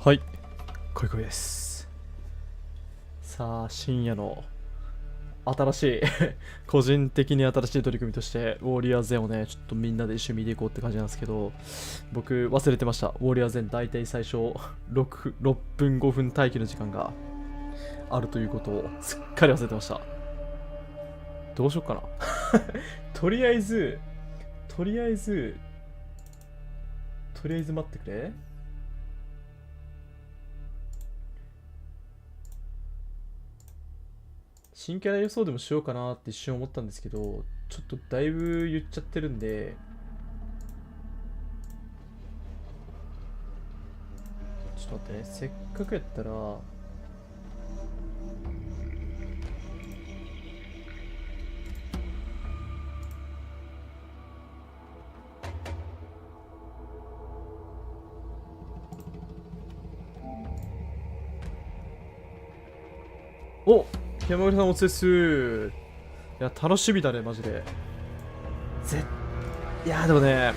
はい、koikoiです。さあ、深夜の新しい個人的に新しい取り組みとしてウォリアーズデンをね、ちょっとみんなで一緒に見ていこうって感じなんですけど、僕忘れてました。ウォリアーズデン大体最初6分5分待機の時間があるということをすっかり忘れてました。どうしよっかなとりあえず待ってくれ。新キャラ予想でもしようかなって一瞬思ったんですけど、ちょっとだいぶ言っちゃってるんで、ちょっと待ってね、せっかくやったら、お、山村さんおつです。いや、楽しみだね、マジで。いや、でもね、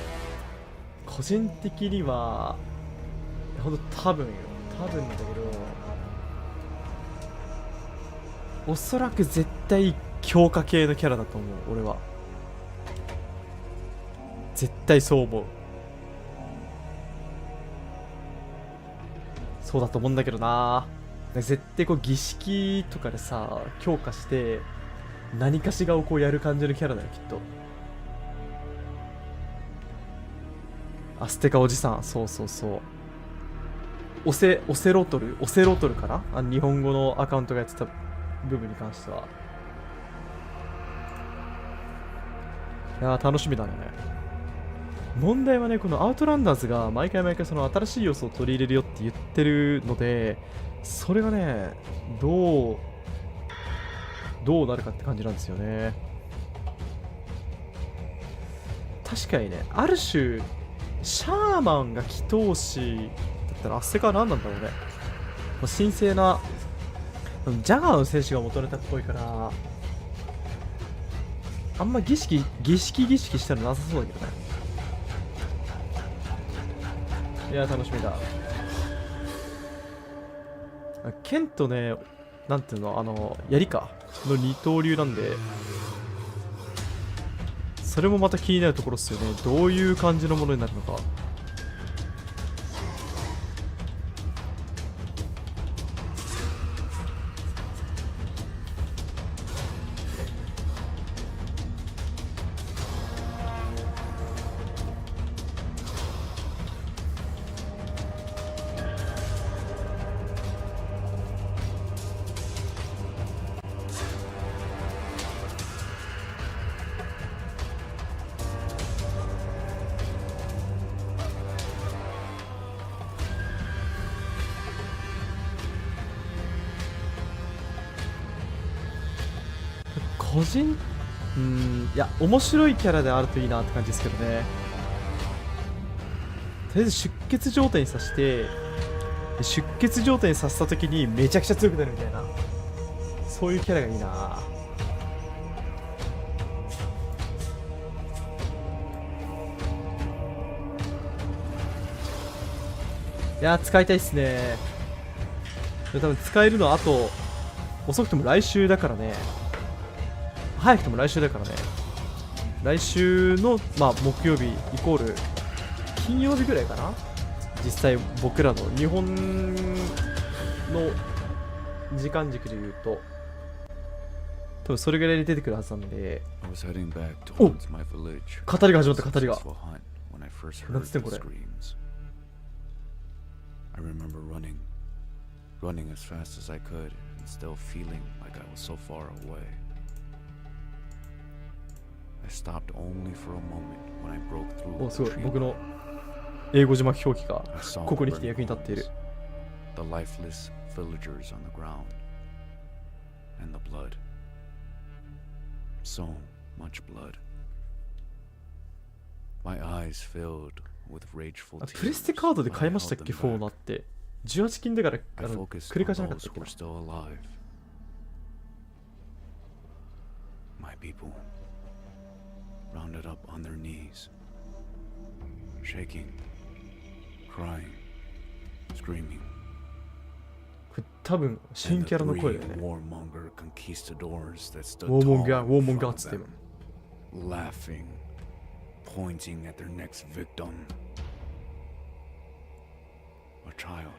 個人的には、ほんと多分なんだけど、おそらく絶対強化系のキャラだと思う、俺は。絶対そう思う。そうだと思うんだけどな。絶対こう儀式とかでさ、強化して何かしらをこうやる感じのキャラだよ、きっと。アステカおじさん、そうそうそう。オセロトルかな、日本語のアカウントがやってた部分に関しては。いやー、楽しみだね。問題はね、このアウトランダーズが毎回その新しい要素を取り入れるよって言ってるので、それがね、どうなるかって感じなんですよね。確かにね、ある種シャーマンが祈祷師だったらアステカは何なんだろうね。神聖なジャガーの戦士が元ネタっぽいから、あんま儀式したらなさそうだけどね。いや、楽しみだ。剣とね、なんていうの、槍かの二刀流なんで、それもまた気になるところっすよね。どういう感じのものになるのか。個人いや、面白いキャラであるといいなって感じですけどね。とりあえず出血状態にさせて、出血状態にさせた時にめちゃくちゃ強くなるみたいな、そういうキャラがいいな。いやー、使いたいっすね。多分使えるのはあと遅くても来週だからね。早くても来週だからね。来週の、木曜日イコール金曜日ぐらいかな。実際僕らの日本の時間軸で言うと多分それぐらいで出てくるはずなんで。お、語りが始まった。語りがなんつってんこれ。I remember running as fast as I could and still feeling like I was so far away. I stopped only for a moment when I broke through. お、すごい。僕の英語字幕表記がここに来て役に立っている。The lifeless villagers on the ground and the blood. So much blood. My eyes filled with rageful tears. プレステカードで買いましたっけ、フォーナーって。18金だから繰り返しなかったっけな。My people rounded up on their knees, shaking, crying, screaming. 多分新 and キャ the ラの three 声だよね。 warmonger conquistadors that ウ stood ォーモン tall ガー、ウォー in モン front ガーっ of つってる them, laughing, pointing at their next victim. A child.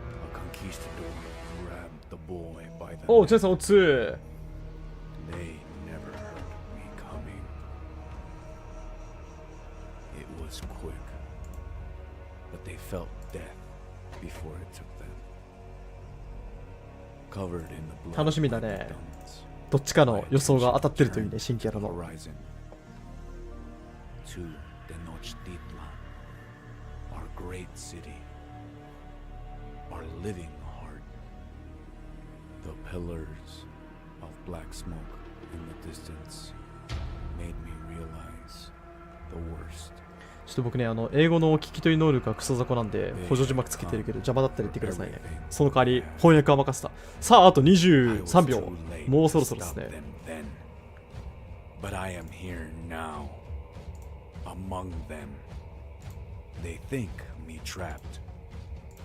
A conquistador grabbed the boy by the おう、 neck. チェンさんおつ。 They never heard me coming. It was quick, but they felt death before it took them. Covered in the blood 楽しみだ of ね。 victims, どっちかの my 予想が attention 当たってるといいね、 turned 新キャラ to の。 horizon. To Tenochtitlan, our great city, our living heart. The pillars of black smoke in the distance made me realize the worst. ちょっと僕ね、英語の聞き取り能力がクソ雑魚なんで、補助字幕つけてるけど邪魔だったら言ってくださいね。その代わり、翻訳は任せた。さあ、あと23秒。もうそろそろですね。But I am here now, among them. They think me trapped,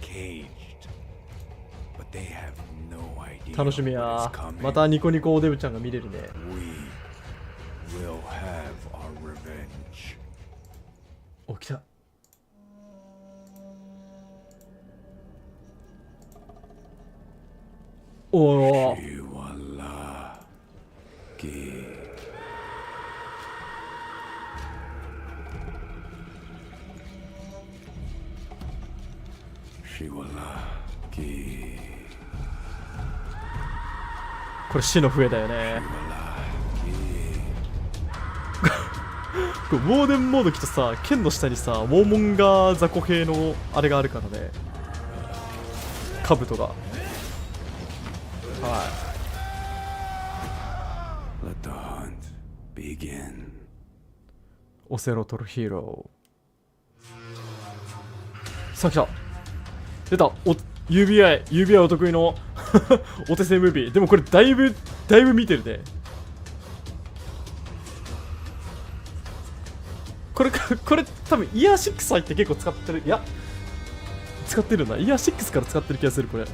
caged, but they have no idea 楽しみ what や is。coming. またニコニコおデブちゃんが見れるね。 We will have our revenge. お、来た。おー。 Shiwalaki. これ死の笛だよね。これウォーデンモード来てさ、剣の下にさ、ウォーモンガー雑魚系のあれがあるからね。兜が。は Let the hunt begin. い。オセロトルヒーロー。さあ来た。出た。UBI お得意のお手製ムービー。でもこれだいぶ見てるね。これ多分イヤー6入って結構使ってる。いや使ってるな。イヤー6から使ってる気がするこれ。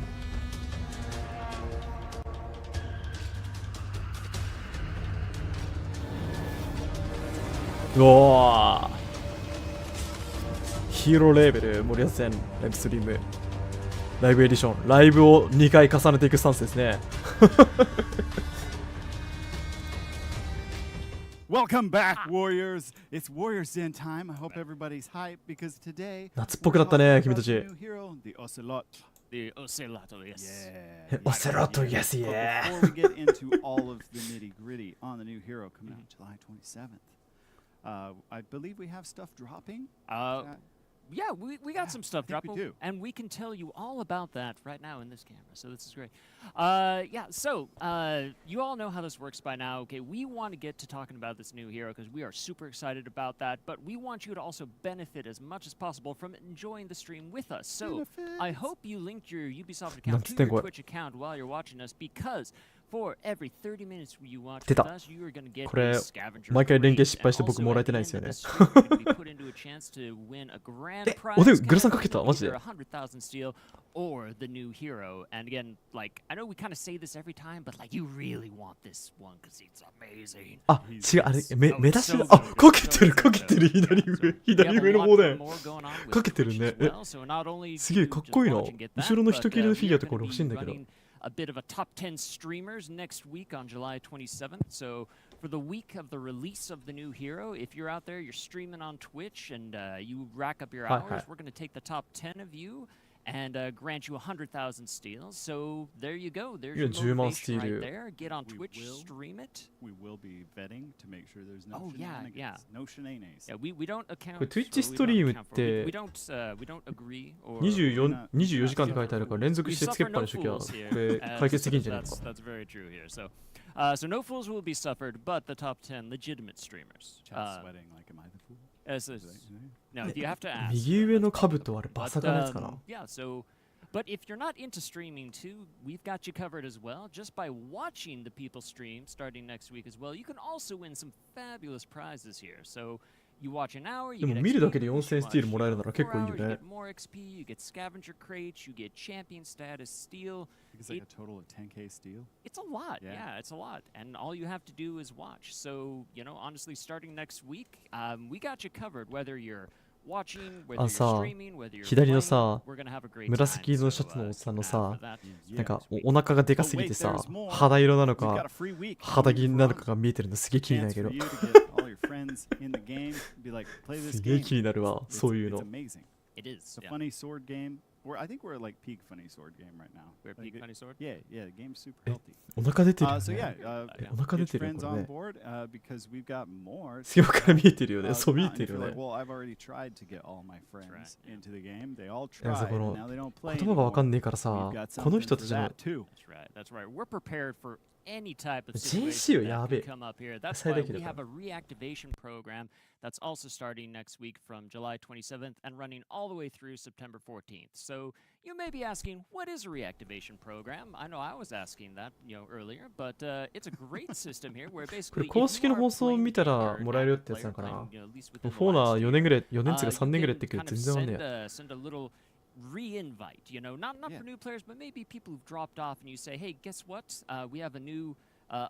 うわー、ヒーローレーベル森保戦ライブストリームライブエディション、ライブを2回重ねていくスタンスですね。Welcome back, Warriors. It's Warriors Den time. I hope everybody's hyped because today 夏っぽくなったね、君たち。 new hero, the Ocelot. The Ocellato, yes. Yeah. オセロト、yes, But yeah. before we get into all of the nitty-gritty on the new hero coming out July 27th, I believe we have stuff dropping. Yeah, we got some stuff I think we dropping, do. and we can tell you all about that right now in this camera. So this is great. Yeah, so you all know how this works by now. Okay, we want to get to talking about this new hero because we are super excited about that. But we want you to also benefit as much as possible from enjoying the stream with us. So I hope you linked your Ubisoft account to your Twitch account while you're watching us because for every 30 minutes you watch with us, you are going to get a scavenger. 毎回連携失敗して僕もらえてないんですよね。おでんグラサンかけたマジで。 100,000 steel or the new hero. And again, like I know we kind of say this every time, but like you really want this one because it's amazing. あ、違う、あれ、目出しだ。あ、かけてる、左上の方で。かけてるね。すげえかっこいいな。後ろの人切りのフィギュアとか俺欲しいんだけど。A bit of a top 10 streamers next week on July 27th. So for the week of the release of the new hero, if you're out there, you're streaming on Twitch and you rack up your hours, we're going to take the top 10 of you and grant you 100,000 steals. So there you go. There's your motivation right there. Get on Twitch, stream it. We will be vetting to make sure there's no shenanigans. No shenanigans. Yeah, we don't account. これ Twitch ストリームって we don't agree or 24時間って書いてあるから連続してつけっぱにしときゃこれ解決できんじゃないか。 That's very true here. So no fools will be suffered, but the top 10 legitimate streamers. Chat sweating like, am I the fool? No, you have to ask. 右上の兜あれバサカのやつかな。 Yeah, so but if you're not into streaming too, we've got you covered as well. Just by watching the people stream starting next week as well, you can also win some fabulous prizes here. So You watch an hour, で you も get 見るだけ XP, で you 4000 スティールもらえるなら watch 結構いい 4よ hours, you ね get。more XP, you get scavenger crates, you get champion status, steel. It's like a total of 10K steel. It's a lot. Yeah. Yeah, it's a lot. And all you have to do is watch. So, honestly, starting next week, we got you covered. Whether you're watching, whether you're さ streaming, whether you're 左の playing, さ we're gonna have a great time. 紫色のシャ So, ツのおっさんの keep an eye さ out for that. なんか Yeah. お腹がでかすぎてさ肌色なの We've got か a free week 肌 coming 着 for なの us. かが見えてるのすげえ気になる Chance け for ど you to get all your friends in the game. Be like, play this すげえ game. 気になるわ It's, そういう it's の amazing. It is. It's a Yeah. funny sword game. I think we're at like peak funny sword game right now. We're Like peak funny sword. Yeah, yeah, the game's super え healthy. お腹出てるよ So ね yeah, お腹出 get て your るよ friends これ on ね board because we've got more. 隙間から見えてるよね Uh, そう見え not てる if よ you're ね like, well, I've already tried to get all my friends right, yeah. into the game. They all いや tried, さこ and の now they don't play 言葉がわかん anymore. ねえからさ We've got この something 人 for たちの that too. That's right. That's right. We're prepared for any type of JC situation よ that やべ can え come up here. That's 最 why 大級 we だか have a reactivation program that's also starting next week from July 27th and running all the way through September 14th. So you may be asking, what is a reactivation program? I know I was asking that, earlier, but it's a great system here where これ basically 公式の放送を見たらもらえるってやつなのかなフォーナー4年ぐらい4年つうか3年ぐらいやってくる全然わかんねえ send a little re-invite, not Yeah. for new players, but maybe people who've dropped off, and you say, hey, guess what? We have a new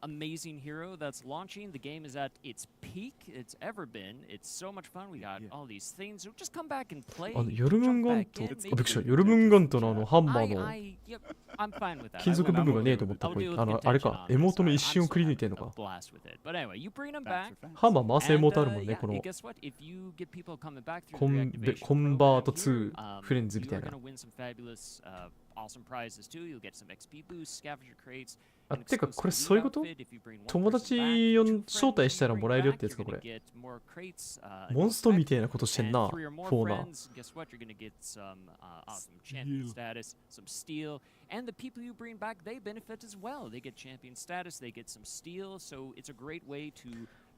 amazing hero that's launching. The game is at its peak it's ever been. It's so much fun. We got Yeah. all these things. So just come back and play. ヨルムン jump ガン back と in, あびっ maybe くりしたヨルムンガンとのあのハンマ I, ーの yep, I'm fine with that. 金属部分がねえと思った I'll これ deal with あのあれ contention か on エ this モートの side. 一瞬を I'm くり still 抜いてんの having か a blast with it. But anyway, you bring them Facts back. are facts. ハンマー回すエモートあるもん And, ねこ yeah, の guess what? If you get people coming back through コ the ン reactivation コンバート program 2 here, フレンズみ you た are いな going to win some fabulous, awesome prizes too. You'll get some XP boosts, scavenger crates. あ an てかこれ exclusive そういうこと outfit if you bring one 友 person 達 back, を two 招 friends 待したら you も bring らえるっ back, てやつか you're こ gonna れ get more crates, モンストみたいなことしてん and な three or more フォーナー friends, guess what? You're gonna get some awesome champion status, some steel, and the people you bring back, they benefit as well. They get champion status, they get some steel, so it's a great way to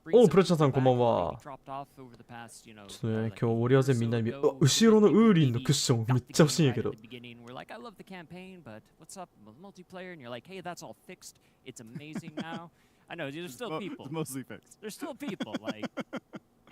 bring お some プロチャンさん people こんば back ん who は maybe dropped off over the past, ちょっとね like 今日 a ウォリアー year ズ or みんな so に ago, 後ろの maybe ウーリンの maybe クッション got めっ the ちゃ欲しいん game やけ right ど at the beginning. We're like, I love the campaign, but what's up with multiplayer? And you're like, hey, that's all fixed. It's amazing now. I know there's still people. It's mostly fixed. There's still people like,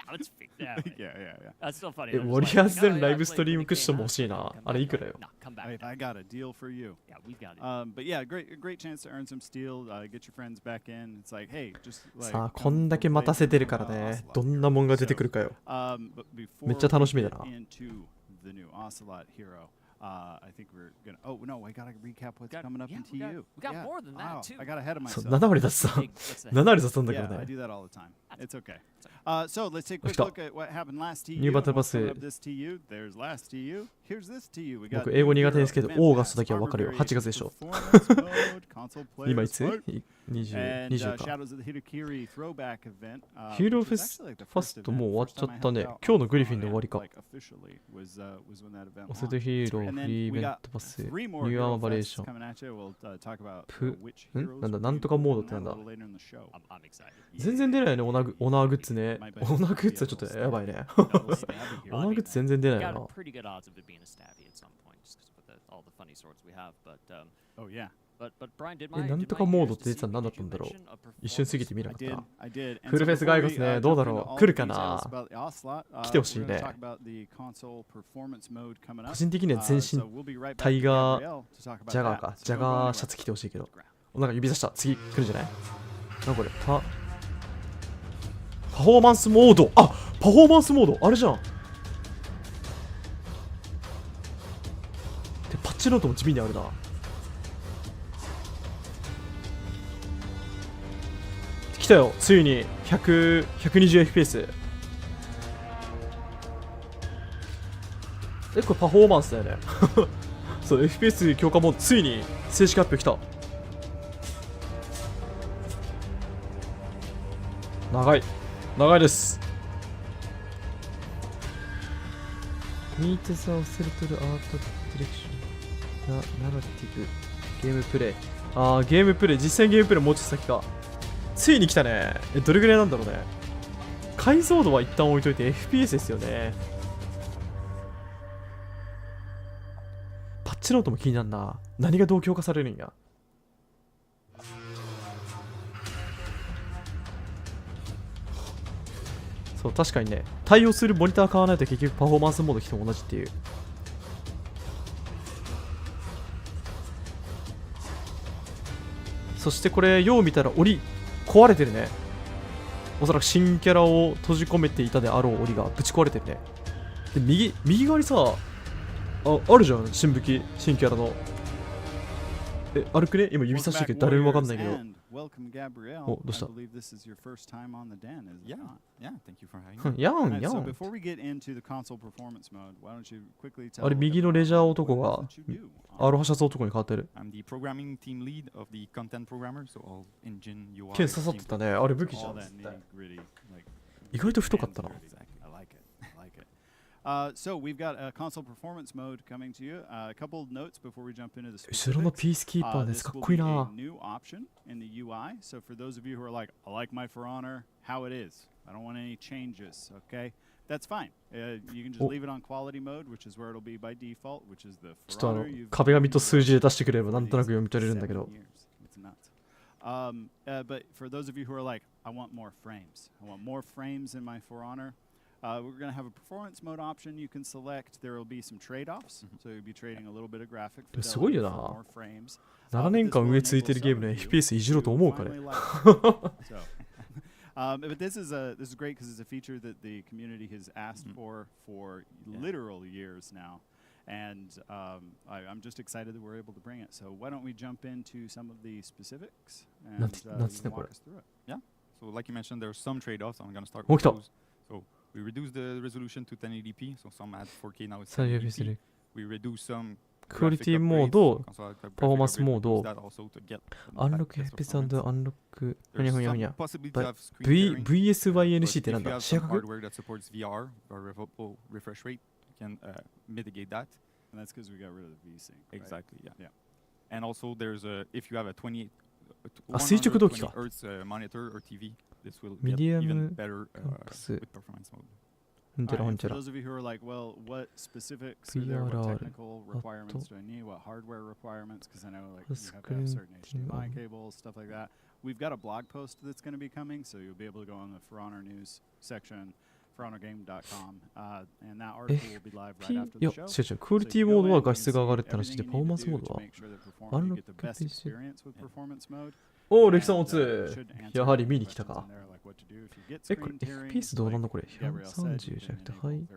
yeah, it's fixed. Yeah, right. Yeah, yeah, yeah. That's still funny. え They're ウォ just リアー like, ズ oh, デン yeah, ライ I ブ played ストリー for ム the クッション game. も欲しい Come な back, あれいくらよ No, come back. I got a deal for you. Yeah, we've got it. But yeah, great chance to earn some steel. Get your friends back in. It's like, hey, just like さあ come- こんだけ come 待た play せてる some, からね Ocelot どんなもんが出て So, くるかよ but before めっちゃ楽しみだ we な get into the new Ocelot hero, I think we're gonna. Oh no, I gotta recap what's Got- coming up yeah, in we got- TU. we got Yeah. more than that, Wow, too. I got ahead of そう myself. 7割だってさ Big- what's that? 7割だったんだけど Yeah, I ね do that all the time. It's okay. It's So let's take a quick Let's go. look at what happened last TU. New battle What's coming pass. up this TU. There's last TU. Here's this TU. We got 僕英語 new 苦手ですけ hero, ど event オーガス pass, トだけは分かるよ armor 8月でし variations, ょ performance mode, console 今 players いつ fight, ?20 and 20か Shadows of the Hitokiri throwback event. ヒーロー which フェ was ス actually like the ファ first ストもう event, 終わっ first ちゃ time I ったね helped out 今日の on グリフィンで Fire, 終わりか like officially was when that event オセト launched. ヒーロー And フ then リーイ we ベン got トパス three ニ more ューア hero ーバリエー fests ション coming at you. We'll talk about プ which ん heroes なんだ we'll なん be とかモード doing ってなん that だ a little later in the show. I'm excited. 全然出ないねオナーグッズねオナーグッズはちょっとやばいね Stabby オ hero. ナーグッズ全然出ない Got な a pretty good odds of it being a stabby at some point, just 'cause with all the funny swords we have. Oh yeah. But Brian, did え my なんとかモードって出てたの何だったんだろう一瞬過ぎて見な I かった did. な I did. And フル so フェスガイゴス before we, ねどうだ jump into ろ all う来 the るか details な about the Ocelot, 来てほしい we're ね gonna talk about the console performance mode coming up. 個人的には全 So 身 we'll be right back タイ with ガー Gabrielle to talk about ジャガー that. か So ジャ don't go ガー anywhere. シャツ着てほしいけどなんか指さした次来るんじゃないなんかこれパフォーマンスモードあパフォーマンスモードあれじゃんでパッチノートも地味にあるな来たよついに120fps これパフォーマンスだよねそう FPS 強化モードついに正式発表来た長いですミートザオセルトルアートディレクションナラティブゲームプレイゲームプレイ実際ゲームプレイもうちょっと先かついに来たねどれぐらいなんだろうね解像度は一旦置いといて FPS ですよねパッチノートも気になるな何がどう強化されるんやそう確かにね、対応するモニター買わないと結局パフォーマンスモード来ても同じっていう。そしてこれよう見たら檻壊れてるね。おそらく新キャラを閉じ込めていたであろう檻がぶち壊れてるね。で右側にさあるじゃん、新武器新キャラの。歩くね、今指さしてるけど誰もわかんないけど。お、どうした？ あれ右のレジャー男がアロハシャツ男に変わってる。剣刺さってたね。あれ武器じゃん。意外と太かったな。So we've got a console performance mode coming to you. A couple of notes before we jump into the specifics. 後ろのピースキーパーです。かっこいいな。 This will be a new option in the UI. So for those of you who are like, I like my For Honor how it is. I don't want any changes. Okay, that's fine. You can just leave it on quality mode, which is where it'll be by default, which is the For Honor. 壁紙と数字で出してくれればなんとなく読み取れるんだけど。But for those of you who are like, I want more frames. I want more frames in my For Honor. We're going to have a performance mode option you can select. There will be some trade-offs. So you'll be trading a little bit of graphic fidelity すごいよな。 for more frames. 7年間上ついてるゲームの FPS いじろうと思うかね。But this is great because it's a feature that the community has asked for literal years now. And I'm just excited that we're able to bring it. So why don't we jump into some of the specifics and you can walk us through it. Yeah. So like you mentioned, there are some trade-offs. I'm going to start with those. So we reduce the resolution to 1080p. So some add 4K now. It's 1080p. We reduce some クオリティモード、パフォーマンスモード、アンロック FPS and アンロック、ふにゃふにゃふにゃ。VSYNC ってなんだ？視野角？ can mitigate that. And that's because we got rid of the VSync. Exactly, yeah. And also there's if you have a 20 Hz monitor or TV, this will get even better with performance mode. For those of you who are like, well, what specifics are there? What technical requirements do I need? What hardware requirements? Because I know like you have to have certain HDMI cables, stuff like that. We've got a blog post that's going to be coming, so you'll be able to go on the For Honor News section, forhonorgame.com, and that article will be live right after the show. 違う違う、クオリティモードは画質が上がるって話で、パフォーマンスモードはアンロック FPS。おー、レキさんおつ。やはり見に来たか。これ FPS どうなんだこれ。130じゃなくて、はい。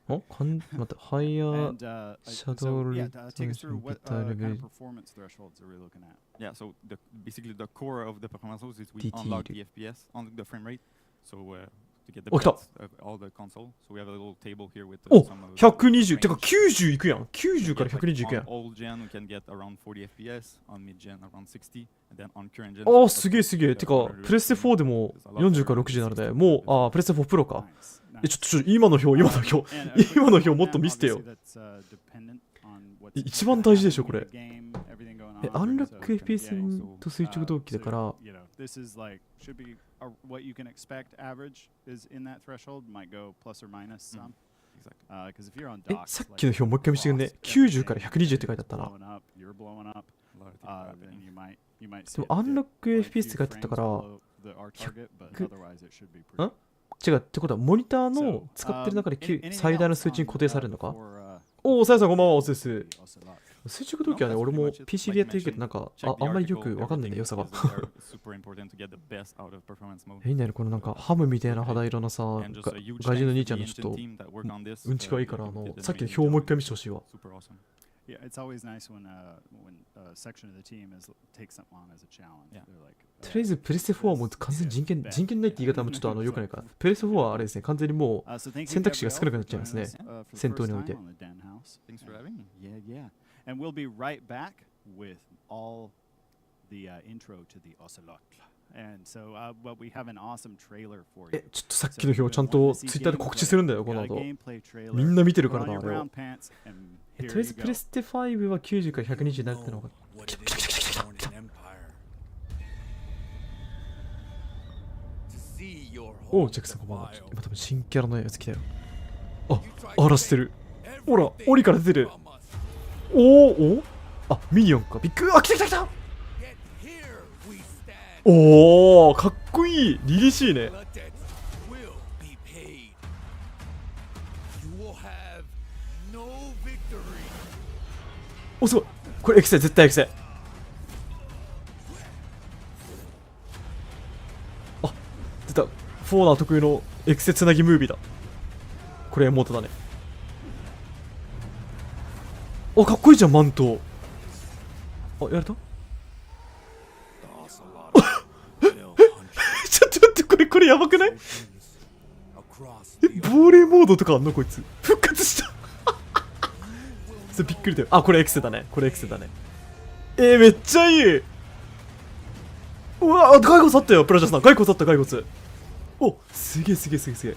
お待って、ハイヤー、シャドウリー、Yeah, so basically the core of the performance mode is we unlock the FPS, unlock the frame rate. So to get the best of all the console. So we have a little table here with some of the 120、てか90いくやん。90から120いくやん。On old gen we can get around 40 FPS, on mid gen around 60, and then on current gen. ああ、すげえすげえ。てか、プレステ4でも40から60なので、もう、プレステ4プロか。ちょっと今の表もっと見せてよ。一番大事でしょこれ。アンロック FPS と垂直同期だから。さっきの表もう一回見せてくんね。90から120って書いてあったな。でもアンロック FPS って書いてあったから、違うってことはモニターの使ってる中で最大の数値に固定されるのか。おー、さやさんこんばんは、おすす。垂直同期はね、俺も PC でやってるけど、なんかあんまりよくわかんないんだよ、良さが。いいね、このなんかハムみたいな肌色のさ、外人の兄ちゃんのちょっとうんちくわいいから、さっきの表もう一回見せてほしいわ。Yeah, it's always nice when a section of the team takes something on as a challenge. They're like, とりあえずプレステ4はもう完全に人権ないって言い方もちょっと良くないから。プレステ4はあれですね、完全にもう選択肢が少なくなっちゃいますね。戦闘において。Thanks for having me. Yeah, yeah. And we'll be right back with all the intro to the Ocelot. And so, but we have an awesome trailer for you. ちょっとさっきの表ちゃんとツイッターで告知するんだよ、この後。みんな見てるからな、あれを。とりあえずプレステ5は90から120になるってのが。来た。おう、ジャックさんこんばんは。今多分新キャラのやつ来たよ。あ、荒らしてる。ほら、檻から出てる。お、あ、ミニオンか。びっくり。あ、来た。おお、かっこいい。凛々しいね。 The debts will be paid. You will have no victory. お、すごい。これエクセ、絶対エクセ。あ、出た。フォーナー特有のエクセつなぎムービーだ。これエモートだね。あ、かっこいいじゃん、マント。あ、やれた。ちょっと待って、これやばくない？亡霊モードとかあんのこいつ。復活したそれびっくりだよ。あ、これエクセだね。これエクセだね。めっちゃいい。うわ、骸骨あったよ、プラジャーさん。骸骨あった、骸骨。お、すげえすげえすげえすげえ。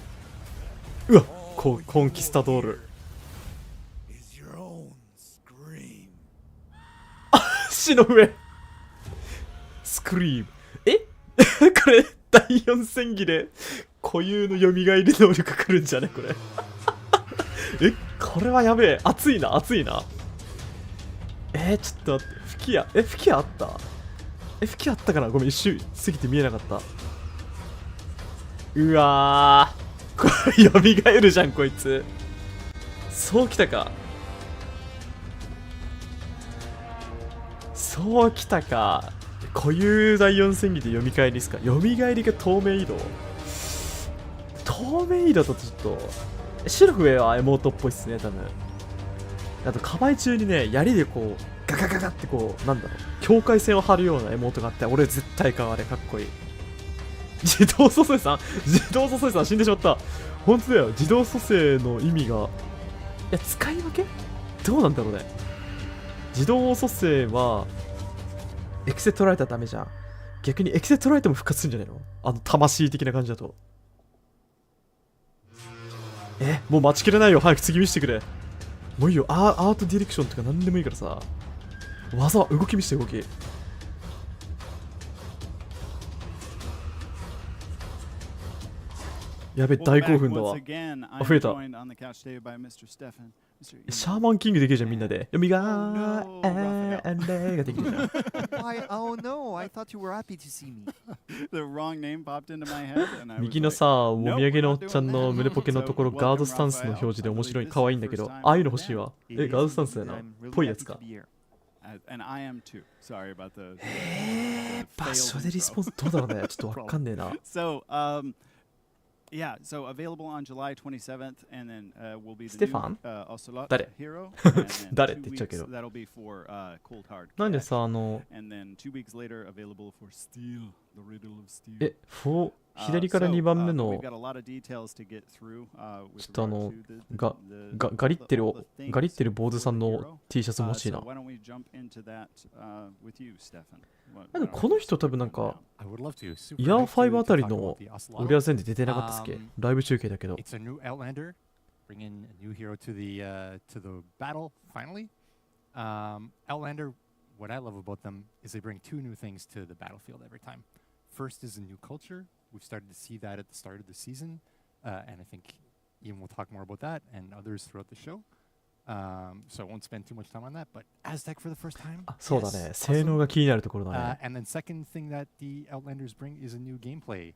うわ、コンキスタドール。死の上。スクリーム。これ、第4戦技で固有の蘇り能力来るんじゃねこれ。これはやべえ。熱いな、熱いな。ちょっと待って。吹き矢。吹き矢あった？吹き矢あったかな。ごめん、一瞬過ぎて見えなかった。うわー。これ、蘇るじゃん、こいつ。そうきたか。そうきたか。固有第4戦技で蘇りですか。蘇りが透明移動。透明移動だとちょっと白く上はエモートっぽいっすね、多分。あと構え中にね、槍でこうガガガガってこう、なんだろう、境界線を張るようなエモートがあって、俺絶対買う。あれかっこいい。自動蘇生さん死んでしまった。本当だよ。自動蘇生の意味が、いや、使い分けどうなんだろうね。自動蘇生はエクセ取られたらダメじゃん。逆にエクセ取られても復活するんじゃないの？あの魂的な感じだと。もう待ちきれないよ。早く次見せてくれ。もういいよ。アートディレクションとか何でもいいからさ。技、動き見せて、動き。やべ、大興奮だわ。あ、増えた。シャーマンキングできるじゃん、みんなで。よみがーができるじゃん。Oh no, I thought you were happy to see me. The wrong name popped into my head, and I was 右の like, さ、もみあげのおっちゃんの胸ポケのところ、ガードスタンスの表示で面白い、可愛いんだけど、ああいうの欲しいわ。ガードスタンスだよな。ぽいやつか。and I am too. Sorry about the. 場所でリスポンスどうだろうね。ちょっとわかんねえな。So, yeah, so available on July 27th, and then will be the Stefan? new Ocelot 誰？ hero. And then 誰 2って言っちゃうけど。 weeks, that'll be for Cold Hard. なんで Cash. さ、And then 2 weeks later, available for Steel, the Riddle of Steel. 左から2番目 we've の got a lot of details to get through, ちょっと with regard to the- ガリってる all the things ガリってる坊主さん for the の hero. T シャツも欲しい So な。 why don't we jump into that with you, Stefan? でもこの人多分なんか I would love to. Super イヤー hyped 5 あ to たり talk の about the Ocelot. ウォリアーズデンで出てなかったっすっけ。ライブ中継だけど。 It's a new Outlander, bringing a new hero to the battle finally. Outlander, what I love about them is they bring 2 new things to the battlefield every time. First is a new culture. We've started to see that at the start of the season, and I think Ian will talk more about that and others throughout the show. So I won't spend too much time on that. But Aztec for the first time. そうだね。 Yes, 性能 awesome. が気になるところだね。 And then second thing that the Outlanders bring is a new gameplay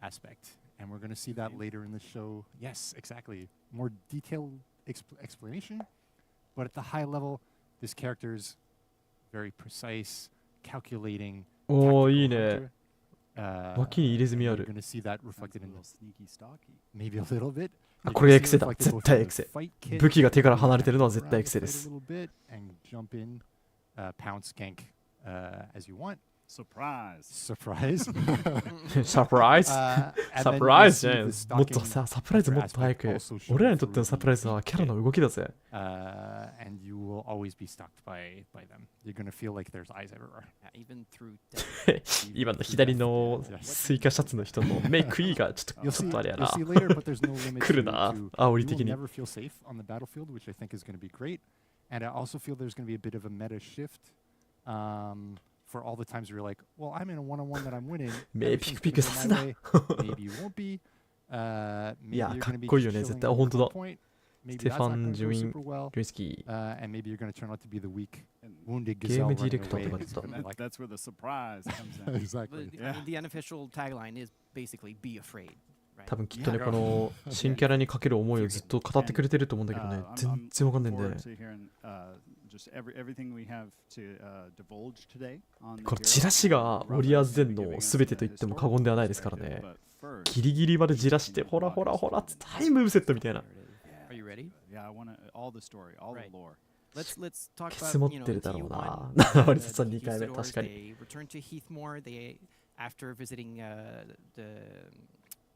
aspect. And we're going to see that later in the show. Yes, exactly. More detailed explanation. But at the high level, this character's very precise, calculating. おお、 tactical いいね。 hunter. 脇に入れ墨あ You're る。 going to see that reflected in little this. sneaky stocky. Maybe a little bit. あ、 You're これ gonna エク see セ it だ。 reflected 絶 both 対 in エ the クセ。 fight kit. 武器が手から離れてるのは Move 絶対エ around クセ the で fight す。 a little bit and jump in, pounce, gank as you want. Surprise. Surprise. サプライズ And サ then プ you'll ライズ see じゃん。 the もっと stalking さ、サプライズもっと早く also。shown 俺らにとっての through サプライズはキャラの動きだぜ。 and you will always be stalked by them. You're gonna feel like there's eyes everywhere. Even through 今の左のスイカシャツの人のメイクイがちょ You'll っ see, とあれや you'll な。 see later, but there's no limit 来るな to 煽 you り的 will に。 never feel safe on the battlefield, which I think is going to be great. And I also feel there's going to be a bit of a meta shift for all the times where you're like, well, I'm in a one-on-one that I'm winning. 目ピ Everything's クピク gonna さ go す my な。 way. Maybe you won't be. Maybe いや、 you're かっ gonna be こいいよね、 just 絶 chilling 対。 at 本当 one だ。 point. maybe ステ that's ファ not ン・ going ジ to ュ go イン・ super well. ルイスキー And maybe you're going to turn out to be the weak, And wounded ゲーム gazelle ディレ running クターと away. か言ってた And Like- that's where the surprise comes in. Exactly. Yeah. I mean, the unofficial tagline is basically "Be afraid." Right? 多分きっとね Yeah. この新キャラにかける思いをずっと語ってくれてると思うんだけどね I'm 全然わかんないんだよね forward to hearing, just everything we have to divulge today on the この hero. チラシがウォリアーズデンの全てと言っても過言ではないですからねギリギリまでじらしてほらほらほらつタイムーブセットみたいな Are you ready? Yeah, I want all the story, all Right. the lore. Let's talk ケ about ツ持っ you て know るだろう T1, な the 割とさ2回目 conquistadors, 確かに they returned to Heathmore. They after visiting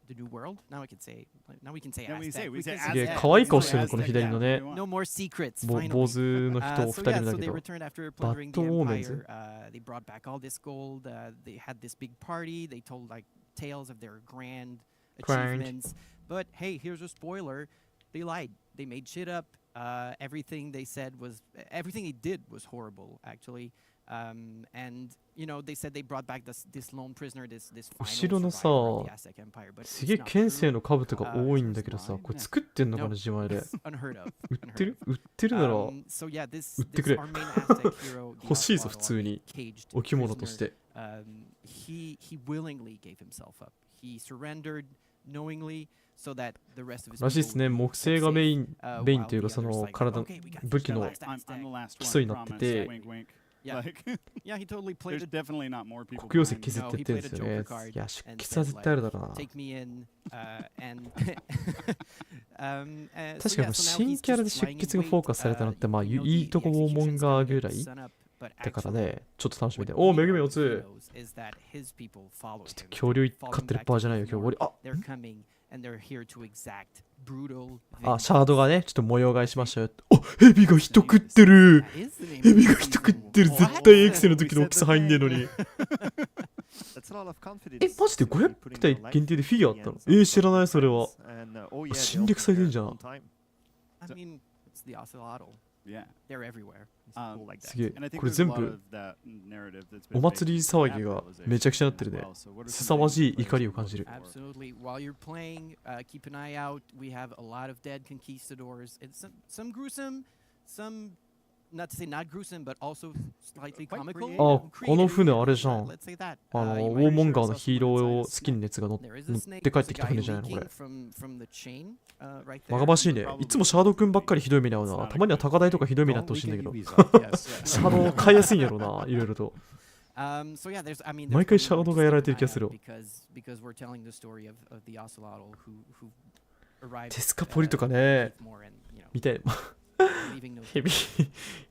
the new world. Now we can say Yeah, we say Aztec. We can Aztec. すげえ Aztec. 可愛い顔してるのこの左のね No more secrets. ぼ finally. 坊主の人 So 2人 yeah, だ so け they ど returned after plundering the Bad omens, empire. They brought back all this gold. They had this big party. They told like tales of their grand Grand. achievements. But hey, here's a spoiler. They lied. They made shit up. Everything they said was everything they did was horrible actually. And you know they said they brought back this lone prisoner, this 後ろ final の survivor of さ the Aztec Empire. But すげえ it's not 県政 true. の兜が多いんだけどさこれ作ってんのかな No. 自前で Unheard of. 売ってる売ってるなら So yeah, this 売ってくれ our main Aztec hero, the 欲しいぞ Axolotl, 普通に caged 置物とし prisoner, て he willingly gave himself up. He surrendered knowingly so that the rest of his らしいですね people 木星がメイン while メインというか the そ others の like, 体 okay, we got 武器 the の last I'm Aztec. the last 基 one. 礎になって Promise. て Wink, wink. Yeah. Like, Yeah, he totally played there's it. definitely not more people. 黒曜石 behind 削 me. ってってんですよね No, he played a joker card いや出 and 血は said, 絶対あるだろうな Take me in, and 確かに新キャラで出血がフォーカスされたのってまあいいとこ拷問がぐらいだからねちょっと楽しみでおおめぐみおつちょっと恐竜勝ってる場合じゃないよ今日俺あ and they're here to exact brutal あシャードがねちょっと模様替えしましたよあヘビが人食ってる That is the name ヘビが人食ってる絶対エクセの時の大きさ入んねえのに That's a lot of confidence. えマジで500体限定でフィギュアあったの知らないそれは侵略されてんじゃん I mean, it's the Ocelotl. Yeah. They're everywhere. It's Um, cool like that. すげえ And I think これ there's a 全 lot 部 of that narrative that's been お祭り baked 騒 into ぎが capitalization めちゃくちゃなってるね as well. So what are some 凄まじい things 怒り players を感じる can look for? Absolutely. While you're playing, keep an eye out. We have a lot of dead conquistadors. It's some gruesome, some not to say not gruesome, but also slightly Quite comical. creative. あ Creative, この船あれじゃん let's say that. あの You ウ might ォーモン assure ガーの yourself ヒーロー someone 用 inside スキンのやつが乗 There is a っ snake. て帰っ There's て a きた guy 船じゃないのこ leaking れ from the chain, right ま there. がましいねいつもシャード君ばっかりひどい目に遭うなたまには高台とかひどい目に遭ってほしいんだけど Don't leak any movies, yes. シャード買いやすいんやろないろいろと So yeah, there's I mean, 毎 there's 回 plenty シャー more ド to がやられ keep て an る気が eye する out わ because we're telling the story of the Ocelotl who arrived テスカポリとかね Heathmore and, you know, みたい leaving no ヘビ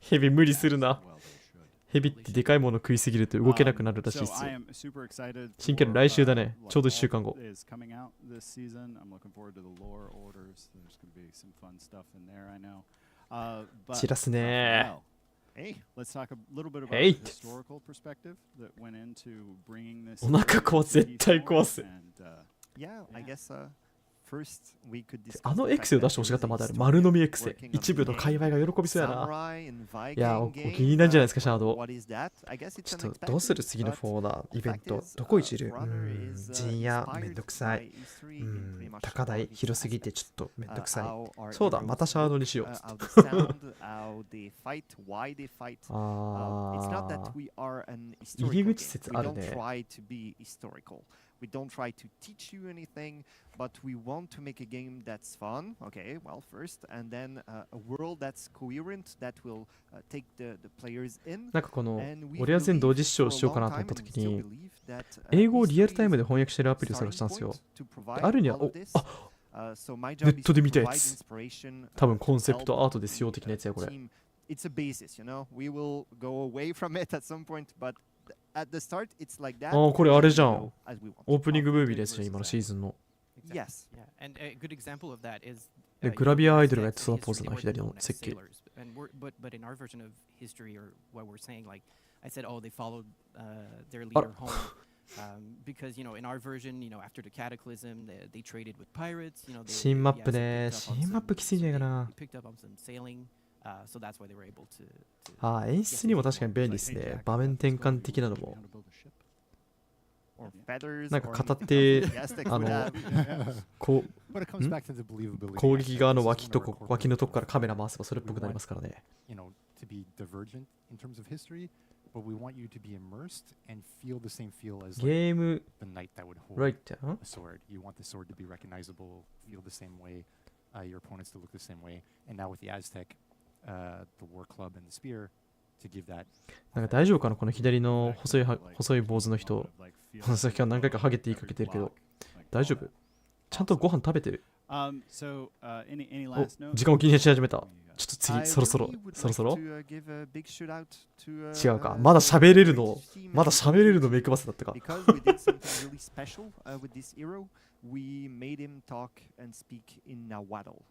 ヘビ無理するな Well, they should. ヘビってでかいもの食いすぎると動けなくなるらしいっ So す I よ am super excited 新キャラ for, 来週だね what ちょうど1 all 週間後 is coming out this season. I'm looking forward to the lore orders. There's going to be some fun stuff in there, I know. But 散らすね well, Hey, let's talk a little bit about Hey. the historical perspective that went into bringing this お腹壊す to 絶対 Heathmore 壊す and, yeah, I Yeah. guess first we could discuss あの the エ fact クセを that 出してほしかった there ま is だ a 丸飲み historian エクセ working on 一部の the 界隈が喜びそうやな Samurai and Viking いやお game. 気に入らんじゃないですかシャード What is that? I guess it's ちょっ unexpected, とどうする次の but フォーナーイベン the ト fact is, どこいじる Runner is, 陣屋 inspired めんどくさい by history in pretty much 高 all 台 of its 広すぎて aspects. ちょっとめんどくさい How our そうだ heroes またシャードにしよう how they sound, how they fight, why they fight. It's not あ that we are an 入り historical 口 game. 説 We ある don't ね try to be historical. We don't try to teach you anything, but we want to make a game that's fun. Okay, well, first, and then a world that's coherent that will take the players in. なんかこの And ウ we ォリアーズデン同時視聴 believe しよう for か a な long と思った time, 時 and we に still believe that, 英語をリアル history タイム is で翻訳してるアプ the リを探したんです starting よ point to で provide あるには all お of this. あ So my ネ job ッ is ト to で見たや provide つ inspiration, 多分 to コンセプ help トアートですよ the, 的なやつやこれ team. It's a basis, you know. We will go away from it at some point, but at the start, it's like that. あーこれあれじゃん As we want. オープニングムービーですね今のシーズンの Yes. Yeah, and a good example of that is で you グラビア know, アイドルがやっ Aztecs てそうな in ポーズ history, な they were 左の known as 設計 sailors, and but in our version of history or what we're saying, like I said, oh, they followed their leader home. Because you know, in our version, you know, after the cataclysm, they traded with pirates. You know, they, 新マップ the ね Aztecs picked up on 新マップ some- きついんじゃないか so な they picked up on some sailing, so that's why they were able to. あー演出にも確かに便利ですね場面転換的なのも or feathers なんか or 片手 yes, they あ could の have. こ But it comes back to the believability. 攻撃側の脇 This is と one of こ our core 脇のとこから values. カメラ回せばそれっぽくなりますからね。 You know, to be divergent in terms of history, but we want you to be immersed and feel the same feel as like ゲーム the knight that would hold ライター a sword. You want the sword to be recognizable, feel the same way, your opponents to look the same way. And now with the Aztec, the war club and the spear, to give that. なんか大丈夫かなこの左の細い坊主の人。さっきから何回かハゲって言いかけてるけど、大丈夫？ちゃんとご飯食べてる？ So, any お last note? 時間を気にし始めた。 What do you got? ちょっと次 I そろそろ really would そろ like そろ to, give a big shout out to, 違うか。まだ喋れるのまだ喋れるのメイクバスだったか。 Because we did something really special with this hero, we made him talk and speak in Nahuatl.